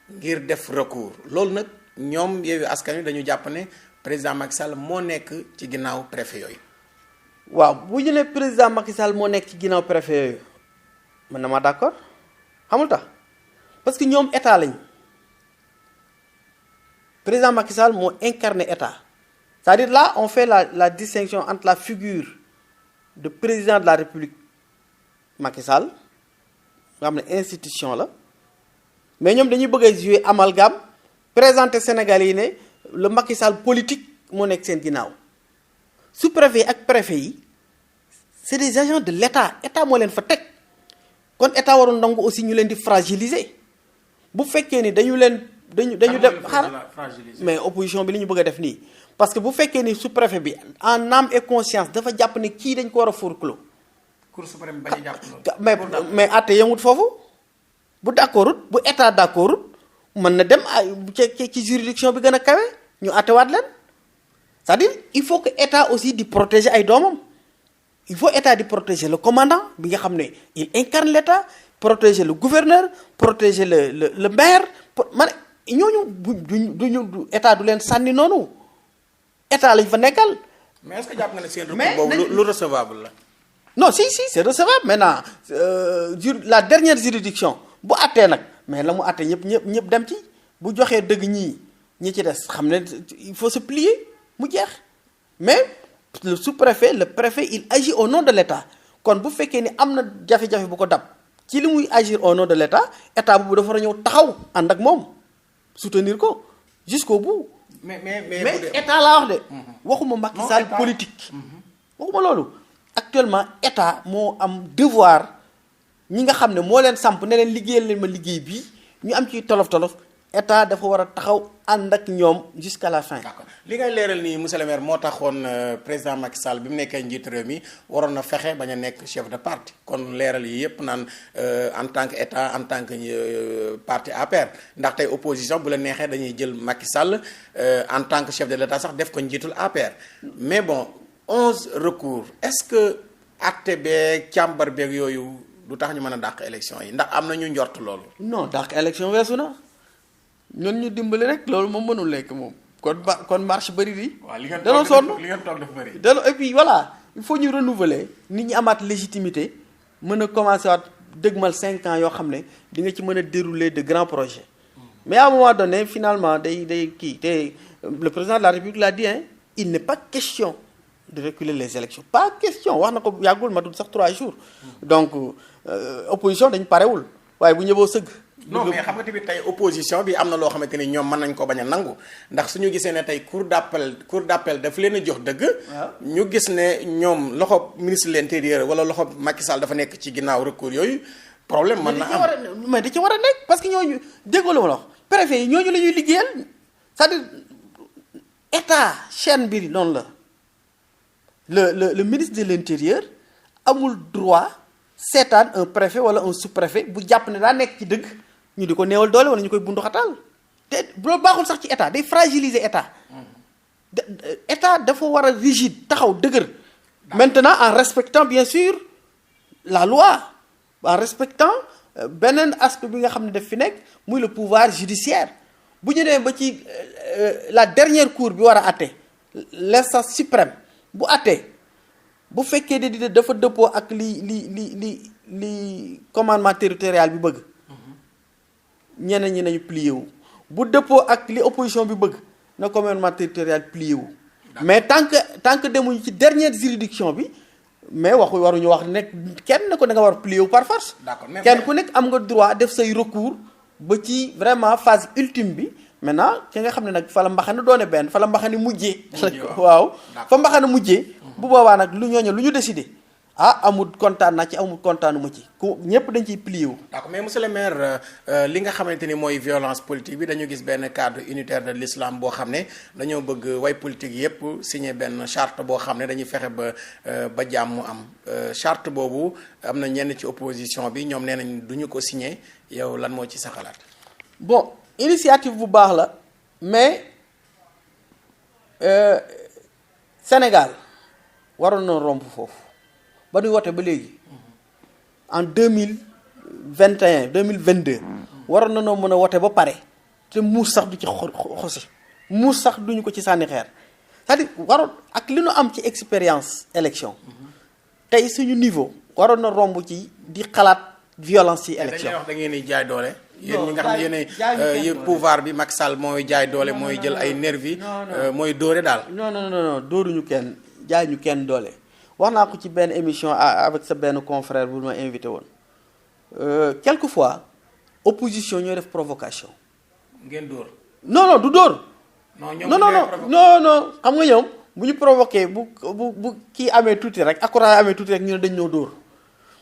ngir def recours loolu nag ñoom Yewwi Askan Wi dañu jàpp ne président Macky Sall moo nekk ci ginnaaw préfet yooyu. waaw bu ñu ne président Macky Sall moo nekk ci ginnaaw préfet yooyu man na ma d'accord xamul tax parce que ñoom état lañ président Macky Sall moo incarné état c'est-à-dire là on fait la distinction entre la figure de président de la République Macky Sall nga xam ne institution la mais ñoom dañuy bëgg a jouer amalgame présenter Sénégalais yi ne le Macky Sall politique moo nekk seen ginnaaw sous-préfet ak préfet yi c'est des agents de l'état état moo leen fa teg kon état waroon nangu aussi ñu leen di fragiliser bu fekkee ni dañu def xaar mais opposition bi li ñu bëgg a def nii parce que bu fekkee ni sous-préfet bi en âme et conscience dafa jàpp ne kii dañ ko war a forclos cour suprême bañ a jàpp loolu mais àtte yemut foofu bu d'accordut bu état d'accordut mën na dem ci juridiction bi gën a kawe ñu àttewaat leen c'est-à-dire il faut que état aussi di protéger ay doomam il faut état di protéger le commandant bi nga xam ne il incarne l'état protéger le gouverneur protéger le maire man ñooñu duñu état du leen sànni noonu état lañ fa nekkal. mais est-ce que jàpp nga ne seen recours boobu lu recevable la. non si c'est recevable maintenant la dernière juridiction bu àttee nag mais la mu àttee ñëpp dem ci bu joxee dëgg ñi ci des xam ne il faut se plier mu jeex mais le sous-préfet le préfet il agit au nom de l'état kon bu fekkee ni am na jafe-jafe bu ko dab ci li muy agir au nom de l'état état boobu dafa war a ñëw taxaw ànd ak moom soutenir ko jusqu'au bout. mais état laa wax de. waxuma Macky Sall politique. waxuma loolu actuellement état moo am devoir ñi nga xam ne moo leen samp ne leen liggéeyal leen ma liggéey bii ñu am ci tolof état dafa war a taxaw ànd ak ñoom jusqu'à la fin. d'accord li ngay leeral nii monsieur le maire moo taxoon président Macky Sall bi mu nekkee njiit réew mi waroon na fexe bañ a nekk chef de parti kon leeral yi yëpp naan en tant que état en tant que parti APR ndax tey opposition bu la neexee dañuy jël Macky Sall en tant que chef de l'état sax def ko njiitul APR mais bon 11 recours est-ce que acte beeg càmbar beeg yooyu du tax ñu mën a dàq élection yi ndax am na ñu njort loolu. non dàq élection weesu na ñun ñu dimbali rek loolu moom mënul lekk moom. kon marche bëri di. waaw li ngeen danoo sonn li ngeen toog dafa bëri. et puis voilà il faut ñu renouveler nit ñi amaat légitimité mën a commencer waat dëgmal 5 ans yoo xam ne di nga ci mën a dérouler de grands projets. mais à un moment donné finalement day kii te le président de la République l'a dit hein il n'est pas question de reculer les élections pas question wax na ko yàggul matul sax 3 jours. donc opposition dañ parewul waaye bu ñëwoo sëgg. non mais xam nga tamit tey opposition bi am na loo xamante ni ñoom mën nañ ko bañ a nangu ndax suñu gisee ne tey cour d'appel daf leen a jox dëgg. ñu gis ne ñoom loxo ministre de l'intérieur wala loxo Macky Sall dafa nekk ci ginnaaw recours yooyu problème mën na am. mais da ci war a nekk parce que ñooñu déggoo la ma wax préfet yi ñooñu la ñuy liggéeyal c'est-à-dire état chaîne bi noonu la le ministre de l'intérieur amul droit seetaan un préfet wala un sous-préfet bu jàpp ne daa nekk ci dëgg. ñu di ko néewal doole wala ñu koy bunduxatal te loolu baaxul sax ci état day fragiliser état état dafa war a rigide taxaw dëgër maintenant en respectant bien sûr la loi en respectant beneen aspect bi nga xam ne daf fi nekk muy le pouvoir judiciaire bu ñu demee ba ci la dernière cour bi war a àtte l'instance suprême bu àttee bu fekkee de dafa dëppoo ak li commandement territorial bi bëgg ñeneen ñi nañu plié wu bu dëppoo ak li opposition bi bëgg na commandement territorial plié wu mais tant que demuñu ci dernière juridiction bi mais waruñu wax nekk kenn ko da nga war plié wu par force. kenn ku nekk am nga droit def say recours ba ci vraiment phase ultime bi maintenant ki nga xam ne nag fa la mbaxana doone benn fa la mbaxana mujjee. waaw fa mbaxana mujjee. bu boobaa nag lu ñu décidé. amul kontaan naa ci amul kontaanuma ci ku ñëpp dañ ciy plié wu. d'accord mais monsieur le maire li nga xamante ni mooy violence politique bi dañu gis benn cadre unitaire de l'islam boo xam ne dañoo bëgg way politique yëpp signé benn charte boo xam ne dañuy fexe ba jàmm am charte boobu am na ñenn ci opposition bi ñoom nee nañ duñu ko signé yow lan moo ci sa xalaat. bon initiative bu baax la mais Sénégal waroon na romb foofu. ba ñuy wote ba léegi en 2021 2022 waroon na noo mën a wote ba pare te muus sax du ci xosi muus sax duñu ko ci sànni xeer c'est-à-dire waroon ak li nu am ci expérience élection tey suñu niveau waroon na romb ci di xalaat violence ci élection. dañuy wax da ngeen di jaay doole. yéen ñi nga xam ne yéen pouvoir bi Macky Sall mooy jaay doole mooy jël ay nervi mooy dóore daal. non dóoruñu kenn jaay ñu kenn doole. wax naa ko ci benn émission avec sa benn confrère bu ma invité woon quelquefois opposition ñooy def provocation. ngeen dóor. non du dóor. non xam nga ñoom bu ñu provoqué bu kii amee tuuti rek accourant amee tuuti rek ñu ne dañ ñoo dóor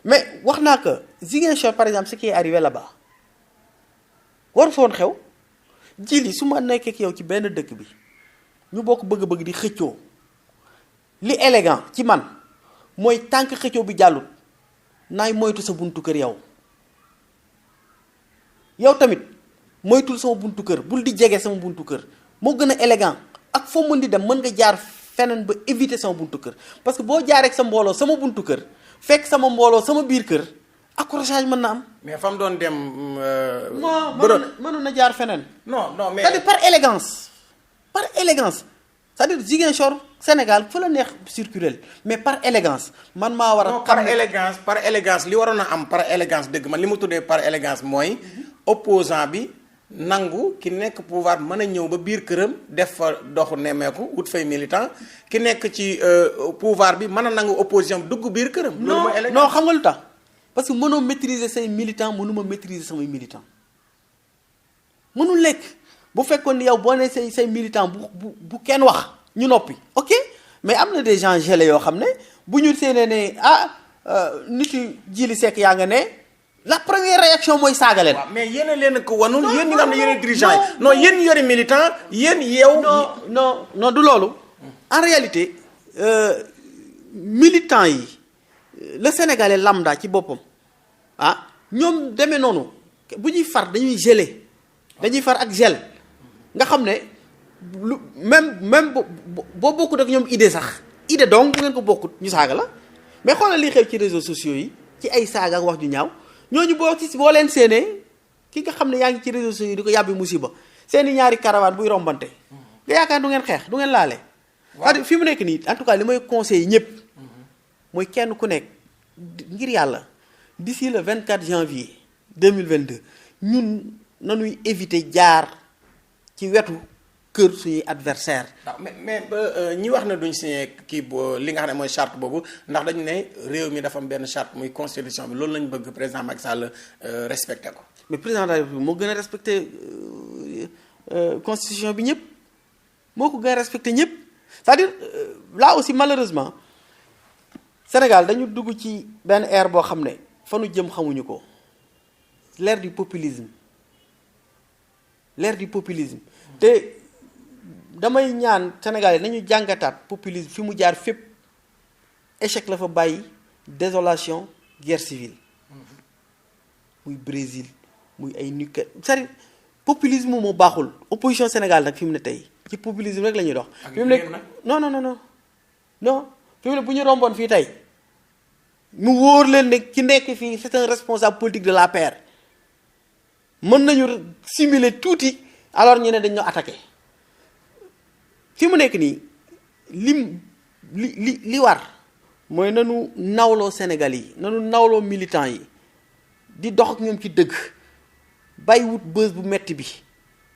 mais wax naa que Ziguinchor par exemple ce qui est arrivé là-bas waru foon xew jili su ma nekkee ak yow ci benn dëkk bi ñu bokk bëgg-bëgg di xëccoo li élégant ci man. mooy tànk xëccoo bi jàllut naay moytu sa buntu kër yow tamit moytul sama buntu kër bul di jege sama buntu kër moo gën a élégant ak foo mën di dem mën nga jaar feneen ba éviter sama buntu kër parce que boo jaaree ak sa mbooloo sama buntu kër fekk sama mbooloo sama biir kër accrochage mën na am. mais fa mu doon dem. mënoon na jaar feneen. non mais c'est-à-dire par élégance c'est-à-dire Ziguinchor Sénégal fa la neex circuler mais par élégance man maa war a. non par élégance li waroon a am par élégance dëgg man li ma tuddee par élégance mooy opposant bi nangu ki nekk pouvoir mën a ñëw ba biir këram def fa doxu nemmeeku wut fay militant ki nekk ci pouvoir bi mën a nangu opposition dugg biir këram. loolu mooy élégance non xam nga lu tax parce que mënoo maîtriser say militant mënuma maîtriser samay militant mënul lekk bu fekkoon ni yow boo nee say militant bu kenn wax ñu noppi ok mais am na des gens gelés yoo xam ne bu ñu seenee ne nit yi Jili Seck yaa nga ne la première réaction mooy saaga leen. waaw mais yéen a leen ko wanul yéen ñi nga xam ne yéen dirigeant yi non yéen ñi yore militant yéen yow. non du loolu. en réalité militant yi le sénégalais lambda ci boppam ñoom demee noonu bu ñuy far dañuy gelé dañuy far ak gel nga xam ne lu même boo bokkut ak ñoom idée sax idée donc bu ngeen ko bokkut ñu saaga la mais xoolal li xew ci réseaux sociaux yi ci ay saaga ak wax ju ñaaw ñooñu boo leen séenee ki nga xam ne yaa ngi ci réseaux sociaux yi di ko yàbbi musiba seeni ñaari caravane buy rombante nga yaakaar du ngeen xeex du ngeen laale. c'est-à-dire fi mu nekk nii en tout cas li may conseillé ñëpp mooy kenn ku nekk ngir yàlla d'ici le 24 janvier 2022 ñun nañuy éviter jaar ci wetu kër suñuy adversaire mais ñi wax na duñ signé kii li nga xam ne mooy charte boobu ndax dañu ne réew mi dafa am benn charte muy constitution bi loolu lañu bëgg président Macky Sall respecté ko. mais président de la République moo gën a respecté constitution bi ñëpp moo ko gën a respecté ñëpp c'est-à-dire là aussi malheureusement Sénégal dañu dugg ci benn ère boo xam ne fa nu jëm xamuñu ko l'ère du populisme te damay ñaan Sénégal yi nañu jàngataat populisme fi mu jaar fépp échec la fa bàyyi désolation guerre civile muy Brésil muy ay nuque c'est-à-dire populisme moo baaxul opposition Sénégal nag fi mu ne tey ci populisme rek la ñuy dox. fi mu ne non fi mu ne bu ñu romboon fii tey mu wóor leen ne ki nekk fii c'est un responsable politique de l'APR mën nañu simuler tuuti alors ñu ne dañ ñoo attaqué fi mu nekk nii li war mooy nanu nawloo Sénégal yi nanu nawloo militant yi di dox ak ñoom ci dëgg bàyyi wut bës bu metti bi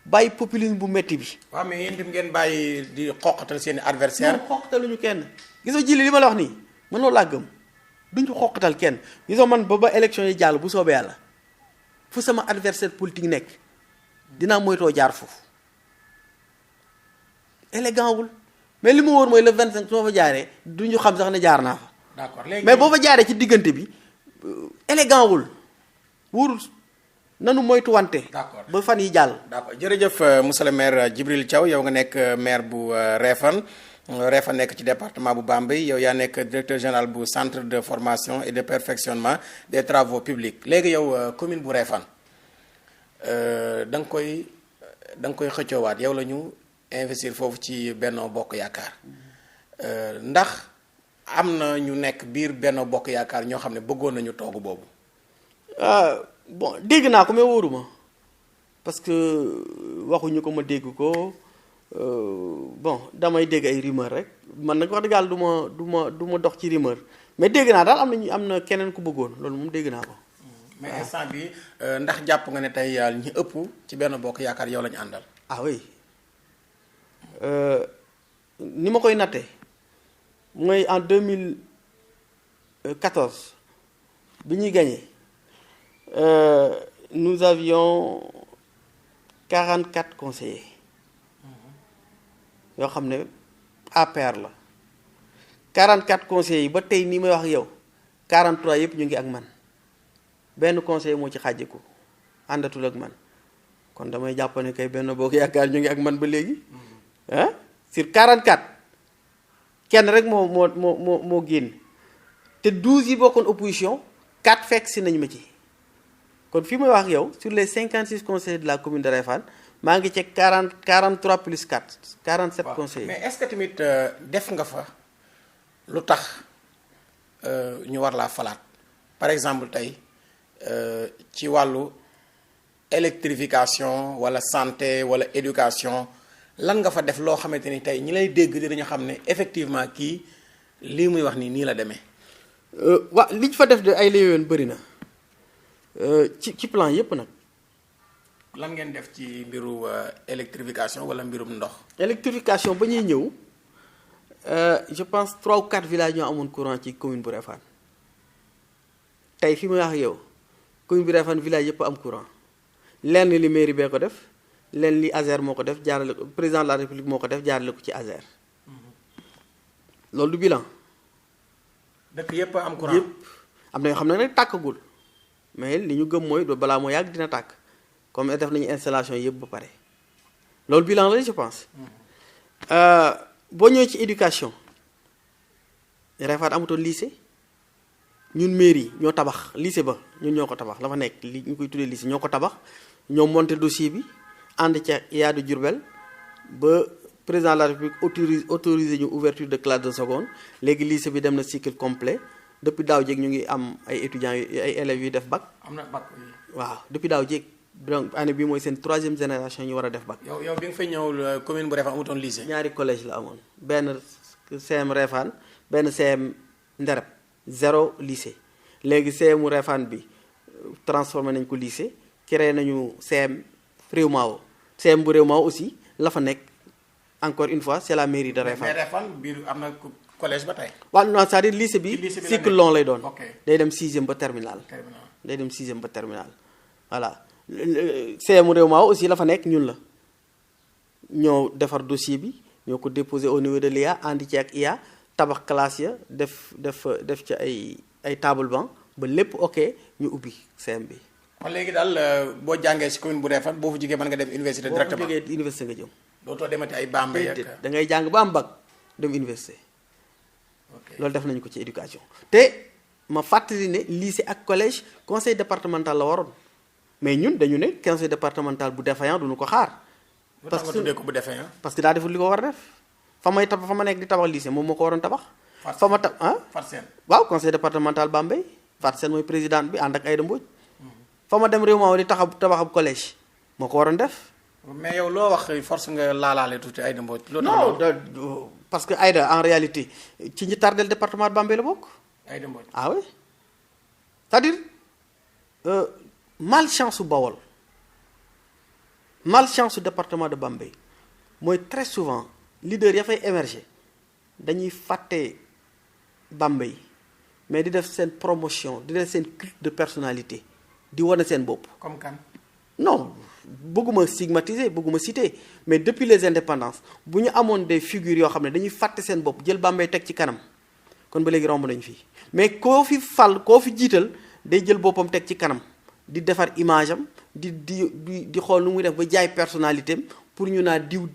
bàyyi populisme bu metti bi. waaw mais yéen itam ngeen bàyyi di xoqatal seen i adversaire xoqataluñu kenn gisoo jili li ma la wax nii man loolu laa gëm duñu xoqatal kenn gisoo man ba élection yi jàll bu soobee yàlla fu sama adversaire politique nekk dinaa moytoo jaar foofu élégant wul mais li ma wóor mooy le 25 su ma fa jaaree duñu xam sax ne jaar naa fa. d'accord léegi mais boo fa jaaree ci diggante bi élégant wul wóorul nanu moytuwante. d'accord ba fan yi jàll. d'accord jërëjëf monsieur le maire Djibril Thiaw yow nga nekk maire bu Réfane nekk ci département bu Bambey yow yaa nekk directeur général bu centre de formation et de perfectionnement des travaux publics léegi yow commune bu Réfane da nga koy xëccoowaat yow la ñu investir foofu ci Benno Bokk Yaakaar ndax am na ñu nekk biir Benno Bokk Yaakaar ñoo xam ne bëggoon nañu toogu boobu. bon dégg naa ko mais wóoruma parce que waxuñu ko ma dégg ko bon damay dégg ay rumeur rek man nag wax dëgg yàlla du ma dox ci rumeur mais dégg naa daal am na keneen ku bëggoon loolu moom dégg naa ko. mais instant bi ndax jàpp nga ne tey ñi ëpp ci Benno Bokk Yaakaar yow la ñu àndal. ah oui ni ma koy nattee mooy en 2014 bi ñuy gagné. Nous avions 44 conseillers yoo xam ne APR la 44 conseillers yi ba tey nii may wax ak yow 43 yëpp ñu ngi ak man benn conseiller moo ci xàjjiku àndatul ak man kon damay jàpp ne kay Benno Bokk Yaakaar ñu ngi ak man ba léegi sur 44 kenn rek moo génn te 12 yi bokkoon opposition 4 fekk si nañ ma ci. kon fii may wax ak yow sur les 56 conseillers de la commune de Réfane maa ngi ci 43 plus 4 47 conseillers. mais est-ce que tamit def nga fa lu tax ñu war laa falaat par exemple tey ci wàllu électrification wala santé wala éducation lan nga fa def loo xamante ni tey ñi lay dégg dinañu xam ne effectivement kii lii muy wax nii la demee. waaw li ñu fa def de ay léeg-léeg bëri na. ci plan yépp nag. lan ngeen def ci mbiru électrification wala mbirum ndox. électrification ba ñuy ñëw je pense 3 ou 4 villages ñoo amoon courant ci commune bu Réfane tey fi may wax ak yow commune bu Réfane village yépp am courant lenn li mairie bee ko def lenn li ASER moo ko def jaarale ko président de la république moo ko def jaarale ko ci ASER loolu du bilan. dëkk yépp am courant yépp am na yoo xam ne nag tàkkagul. mais li ñu gëm mooy balaa moo yàgg dina tàkk comme def nañu installation yëpp ba pare loolu bilan la je pense. boo ñëwee ci éducation Réfane amutoon lycée ñun mairie ñoo tabax lycée ba ñun ñoo ko tabax la fa nekk li ñu koy tuddee lycée ñoo ko tabax ñoo monté dossier bi ànd ca IA de Diourbel ba président de la République autorisé ñu ouverture de classe de seconde léegi lycée bi dem na cycle complet depuis daaw jéeg ñu ngi am ay étudiants yu ay élèves yuy def bac. am na bac waaw depuis daaw jéeg donc année bi mooy seen 3e génération ñu war a def bac. yow bi nga fay ñëw commune bu Réfane amutoon lycée. ñaari collège la amoon benn CM Réfane benn CM Ndereb 0 lycée léegi CMu Réfane bi transformé nañ ko lycée créé nañu CM Réewmao CM bu Réewmao aussi la fa nekk encore une fois c'est la mairie de Réfane. mais Réfane biir am na collège ba tey. waaw non c'est-à-dire lycée bi cycle long lay doon. day dem 6e ba terminal. day dem 6e ba terminal voilà. CM Réewmao aussi la fa nekk ñun la ñoo defar dossier bi ñoo ko déposé au niveau de l'IA andi ci ak IA tabax classe ya def ci ay table banc ba lépp ok ñu ubbi CM bi. kon léegi daal boo jàngee si commune bu Réfane boo fa jógee mën nga dem université directement. boo fa jógee université nga jëm. dootoo demati ay Bambey ak. da ngay jàng ba am bac dem université. loolu def nañu ko ci éducation te ma fàttali ne lycée ak collège conseil départemental la waroon. mais ñun dañu ne conseil départemental bu défaillant duñu ko xaar. parce que tuddee ko bu défaillant. parce que daa deful li ko war a def fa ma nekk di tabax lycée moom moo ko waroon tabax. fa ma Fatou Sène waaw conseil départemental Bambey Fatou Sène mooy présidente bi ànd ak Aïda Mbodj. fa ma dem Réewmao di tabaxab collège moo ko waroon def. mais yow loo wax force nga laalaale tuuti Aïda Mbodj. non parce que Aïda en réalité ci ñi tardel département de Bambey la bokk. Aïda Mbodj ah oui c'est-à-dire. malchance su Bawol malchance su département de Bambey mooy très souvent leader ya fay émerger dañuy fàtte Bambey mais di def seen promotion di def seen culte de personnalité di wane seen bopp. comme kan. non bëgguma stigmatiser bëgguma citer mais depuis les indépendances bu ñu amoon des figures yoo xam ne dañuy fàtte seen bopp jël Bambey teg ci kanam kon ba léegi romb nañu fii mais koo fi fal koo fi jiital day jël boppam teg ci kanam. di defar image am di xool nu muy def ba jaay personnalité am pour ñu naa diw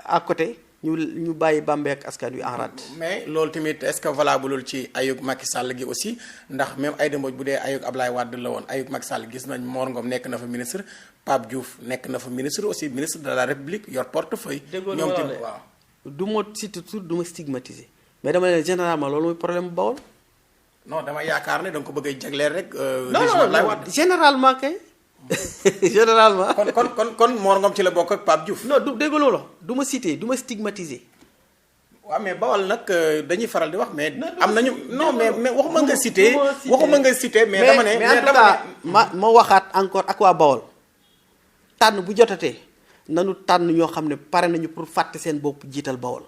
à côté ñu bàyyi Bambey ak askan wi en rade. mais loolu tamit est-ce que valable ci ayug Macky Sall gi aussi ndax même Aïda Mbodj bu dee ayug Ablaye Wade la woon ayug Macky Sall gis nañ Mor Ngom nekk na fa ministre Pape Diouf nekk na fa ministre aussi ministre de la République yor portefeuille. ñoom tamit waaw. du ma citer tur du ma stigmatiser mais dama ne généralement loolu mooy problème bu Bawol. non dama yaakaar ne da nga ko bëgg a jagleel rek. non généralement kay. généralement. kon Mor Ngom ci la bokk ak Pape Diouf. non du dégg loolu du ma citer du ma stigmatiser. waaw mais Bawol nag dañuy faral di wax mais. am nañu non mais waxuma nga citer. waxuma nga citer mais dama ne. mais en tout cas ma waxaat encore ak waa Bawol tànn bu jotatee nanu tànn ñoo xam ne pare nañu pour fàtte seen bopp jiital Bawol.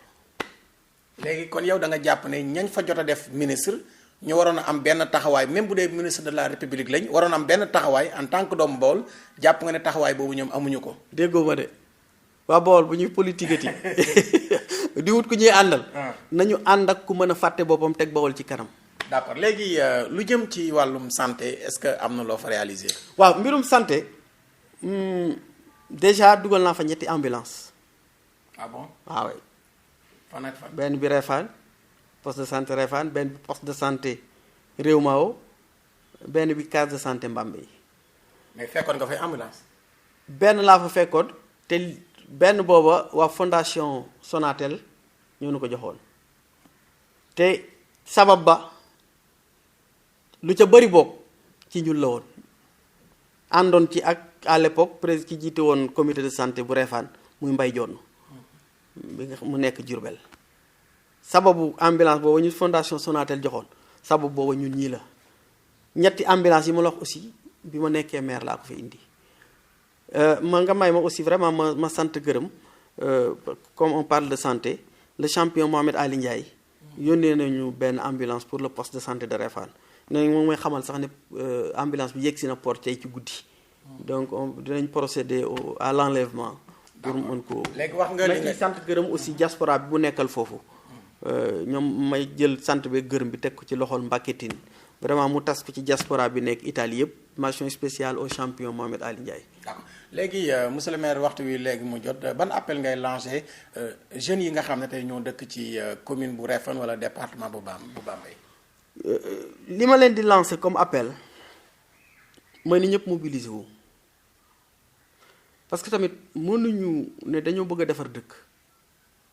léegi kon yow da nga jàpp ne ñañ fa jot a def ministre. ñu waroon a am benn taxawaay même bu dee ministre de la république lañ waroon am benn taxawaay en tant que doomu Bawol jàpp nga ne taxawaay boobu ñoom amuñu ko. déggoo ma de waa Bawol bu ñuy politique di wut ku ñuy àndal. nañu ànd ak ku mën a fàtte boppam teg Bawol ci kanam. d'accord léegi lu jëm ci wàllum santé est-ce que am na loo fa réaliser. waaw mbirum santé déjà dugal naa fa ñetti ambulance. ah bon waaw. fan ak fan. benn bi Réfane. poste de santé Réfane benn bi poste de santé Réewmao benn bi case de santé Bambey. mais fekkoon nga fay ambulance. benn laa fa fekkoon te benn booba waa fondation Sonatel ñoo nu ko joxoon te sabab ba lu ca bëri bokk ci ñun la woon àndoon ci ak à l'époque président ki jiite woon comité de santé bu Réfane muy Mbaye Dione bi nga mu nekk Diourbel. sababu ambulance booba ñu fondation Sonatel joxoon sababu booba ñun ñii la ñetti ambulance yi ma la wax aussi bi ma nekkee maire laa ko fi indi nga may ma aussi vraiment ma sant gërëm comme on parle de santé le champion Mohamed Ali Ndiaye yónnee nañu benn ambulance pour le poste de santé de Réfane ne moom mooy xamal sax ne ambulance bi yegg si na port tey ci guddi donc dinañ procéder à l'enlèvement pour mën ko léegi wax nga li nga sant gërëm aussi diaspora bi bu nekkal foofu ñoom may jël sant bi gërëm bi teg ko ci loxol Mbacké Tine vraiment mu tas ko ci diaspora bi nekk Italie yëpp. Mention spéciale au champion Mohamed Ali Ndiaye. d'accord léegi monsieur le maire waxtu wi léegi mu jot ban appel ngay lancé jeunes yi nga xam ne tey ñoo dëkk ci commune bu Réfane wala département bu Bambey. li ma leen di lancé comme appel mooy ni ñëpp mobiliser wu parce que tamit mënuñu ne dañoo bëgg a defar dëkk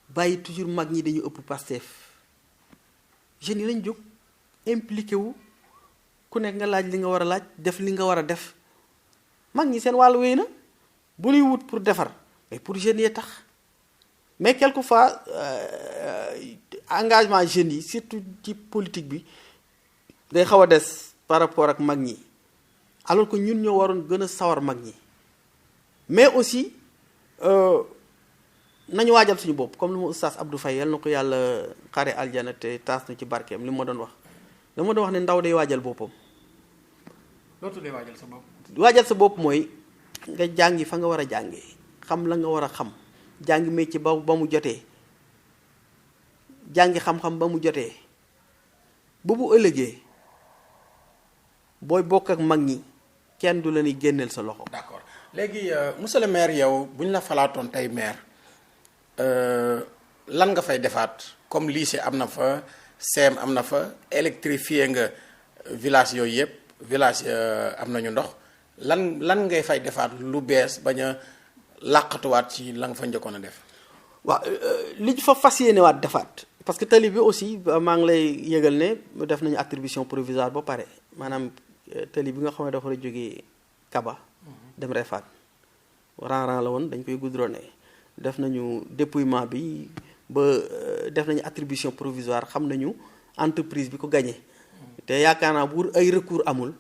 bàyyi toujours mag ñi dañu ëpp Pastef jeunes yi lañ jóg impliqué wu ku nekk nga laaj li nga war a laaj def li nga war a def mag ñi seen wàllu wéy na bu ñuy wut pour defar mais pour jeunes yee tax mais quelquefois engagement jeunes yi surtout ci politique bi day xaw a des par rapport ak mag ñi alors que ñun ñoo waroon gën a sawar mag ñi mais aussi nañu waajal suñu bopp comme li ma oustaz Abdou Faye yal na ko yàlla xare aljana te taas na ci barkeem li ma doon wax dama doon wax ne ndaw day waajal boppam. loolu day waajal sa bopp. waajal sa bopp mooy nga jàngi fa nga war a jàngee xam la nga war a xam jàngi métier ba mu jotee jàngi xam-xam ba mu jotee ba bu ëllëgee booy bokk ak mag ñi kenn du la ni génneel sa loxo. d'accord léegi monsieur le maire yow bu ñu la falaatoon tey maire lan nga fay defaat comme lycée am na fa CEM am na fa électrifié nga village yooyu yëpp village am nañu ndox lan ngay fay defaat lu bees bañ a làqatuwaat ci la nga fa njëkkoon a def. waaw li fa fas yéenewaat defaat parce que tali bi aussi maa ngi lay yëgal ne def nañu attribution provisoire ba pare maanaam tali bi nga xam ne dafa war a jógee Kaba dem Réfane rang la woon dañ koy goudronné def nañu dépouillement bi ba def nañu attribution provisoire xam nañu entreprise bi ko gagné te yaakaar naa bu ay recours amul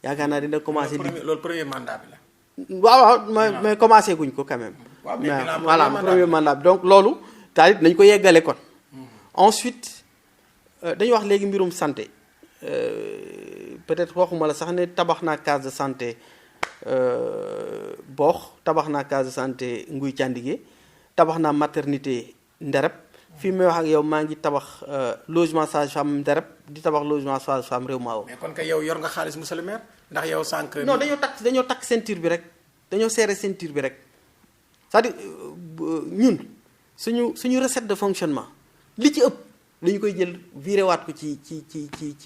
yaakaar naa dina commencé. loolu premier mandat bi la. waaw mais commencé guñ ko quand même. waaw mais voilà premier mandat bi donc loolu talit nañ ko yeggale kon. ensuite dañuy wax léegi mbirum santé peut-être waxuma la sax ne tabax naa case de santé boox tabax naa case de santé Nguy Candigé tabax naa maternité Ndereb fii may wax ak yow maa ngi tabax logement sage-femme Ndereb di tabax logement sage-femme Réew Maawo. mais kon kay yow yor nga xaalis monsieur le maire ndax yow sànq. non dañoo takk ceinture bi rek dañoo serré ceinture bi rek c'est-à-dire ñun suñu recette de fonctionnement li ci ëpp dañu koy jël viré waat ko ci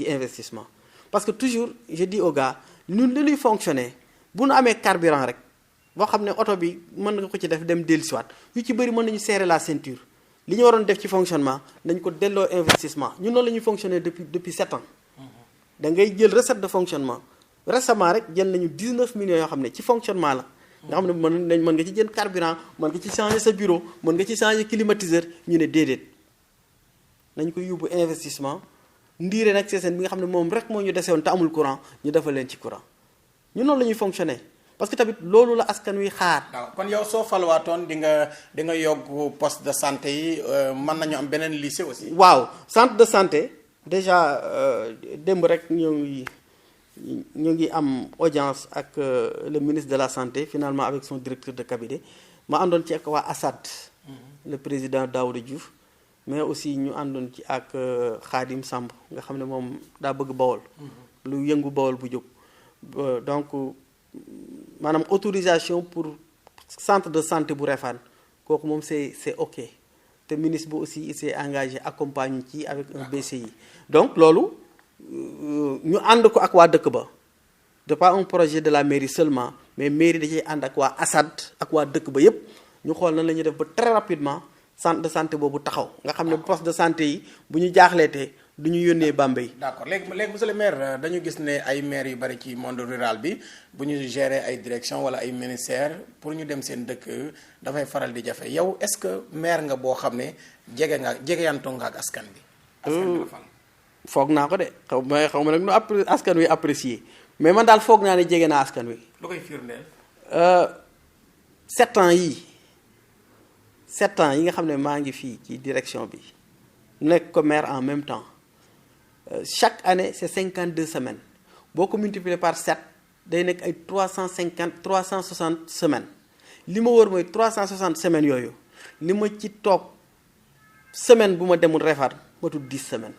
investissement parce que toujours je dis aux gars ñun li ñuy fonctionner bu nu amee carburant rek boo xam ne oto bi mën nga ko ci def dem dellusiwaat yu ci bëri mën nañu serrer la ceinture li ñu waroon def ci fonctionnement nañ ko delloo investissement ñun noonu la ñuy fonctionner depuis 7 ans da ngay jël recette de fonctionnement récemment rek jël nañu 19 millions yoo xam ne ci fonctionnement la nga xam ne mën nga ci jël carburant mën nga ci changer sa bureau mën nga ci changer climatiseur ñu ne déedéet nañ ko yóbbu investissement ndiire nag seen bi nga xam ne moom rek moo ñu desewoon te amul courant ñu defal leen ci courant ñun noonu la ñuy fonctionner parce que tamit loolu la askan wi xaar. waaw kon yow soo falwaatoon di nga yokk poste de santé yi mën nañu am beneen lycée aussi. waaw centre de santé déjà démb rek ñu ngi am audience ak le ministre de la santé finalement avec son directeur de cabinet ma àndoon ci ak waa ASAD. le président Daouda Diouf mais aussi ñu àndoon ci ak Khadim Samb nga xam ne moom daa bëgg Bawol. lu yëngu Bawol bu jóg donc. maanaam autorisation pour centre de santé bu Réfane kooku moom c'est ok te ministre bi aussi il s'est engagé accompagne ci avec un BCI donc loolu ñu ànd ko ak waa dëkk ba de pas un projet de la mairie seulement mais mairie da ciy ànd ak waa ASAD ak waa dëkk ba yépp ñu xool nan la ñuy def ba très rapidement centre de santé boobu taxaw nga xam ne poste de santé yi bu ñu jaaxleetee du ñu yónnee Bambey. d'accord léegi monsieur le maire dañu gis ne ay maires yu bari ci monde rural bi bu ñu gérer ay direction wala ay ministères pour ñu dem seen dëkk dafay faral di jafe yow est-ce que maire nga boo xam ne jegeyantoo nga ak askan bi. askan bi la fal. foog naa ko de xaw ma nag nu askan wi apprécier mais man daal foog naa ne jege naa askan wi. lu koy firndeel. 7 ans yi nga xam ne maa ngi fii ci direction bi nekk ko maire en même temps. chaque année c'est 52 semaines boo ko multiplier par 7 day nekk ay 360 semaines li ma wër mooy 360 semaines yooyu li ma ci toog semaine bu ma demul Réfane matul 10 semaines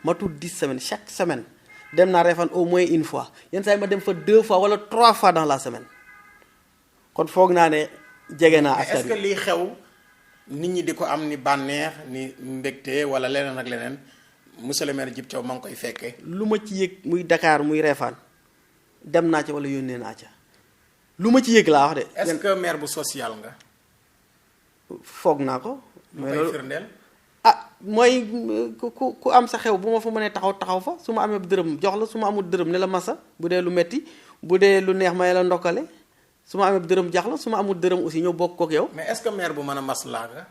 matul 10 semaines chaque semaine dem naa Réfane au moins une fois yenn saa yi ma dem fa 2 fois wala 3 fois dans la semaine kon foog naa ne jege naa askan est-ce que lii xew nit ñi di ko am ni bànneex ni mbégte wala leneen ak leneen monsieur le maire Djib Thiaw ma ngi koy fekkee. lu ma ci yëg muy Dakar muy Réfane dem naa ca wala yónnee naa ca lu ma ci yëg laa wax de. est-ce que maire bu social nga. foog naa ko. mais loolu firndeel. mooy ku am sa xew bu ma fa mënee taxaw fa su ma amee dërëm jox la su ma amul dërëm ne la masa bu dee lu metti bu dee lu neex may la ndokkale su ma amee dërëm jax la su ma amul dërëm aussi ñëw bokk kook yow. mais est-ce que maire bu mën a maslaa nga.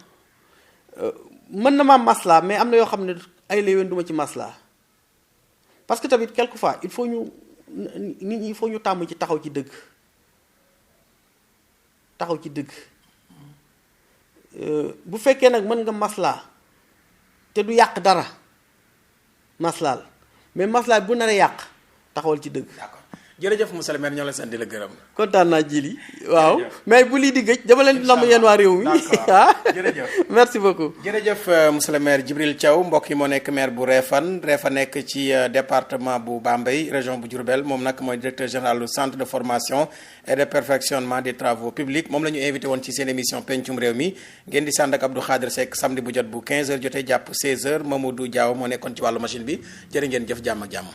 mën na maa maslaa mais am na yoo xam ne ay léewén du ma ci maslaa parce que tamit quelquefois il faut ñu nit ñi il faut ñu tàmm ci taxaw ci dëgg bu fekkee nag mën nga maslaa te du yàq dara maslaal mais maslaa bu nar a yàq taxawal ci dëgg. d'accord jërëjëf monsieur le maire ñoo la sant di la gërëm. kontaan naa Djily waaw mais bu lii di gëj dama leen lamb yéen waa réew mi. jërëjëf merci beaucoup. jërëjëf monsieur le maire Djibril Thiaw mbokk yi moo nekk maire bu Réfane nekk ci département bu Bambey région bu Diourbel moom nag mooy directeur général du centre de formation et de perfectionnement des travaux publics moom la ñu invité woon ci seen émission pencum réew mi ngeen di sànd ak Abdou Khadre Seck samedi bu jot bu 15h jotee jàpp 16h Mamadou Diaw moo nekkoon ci wàllu machine bi jërë ngeen jëf jàmm ak jàmm.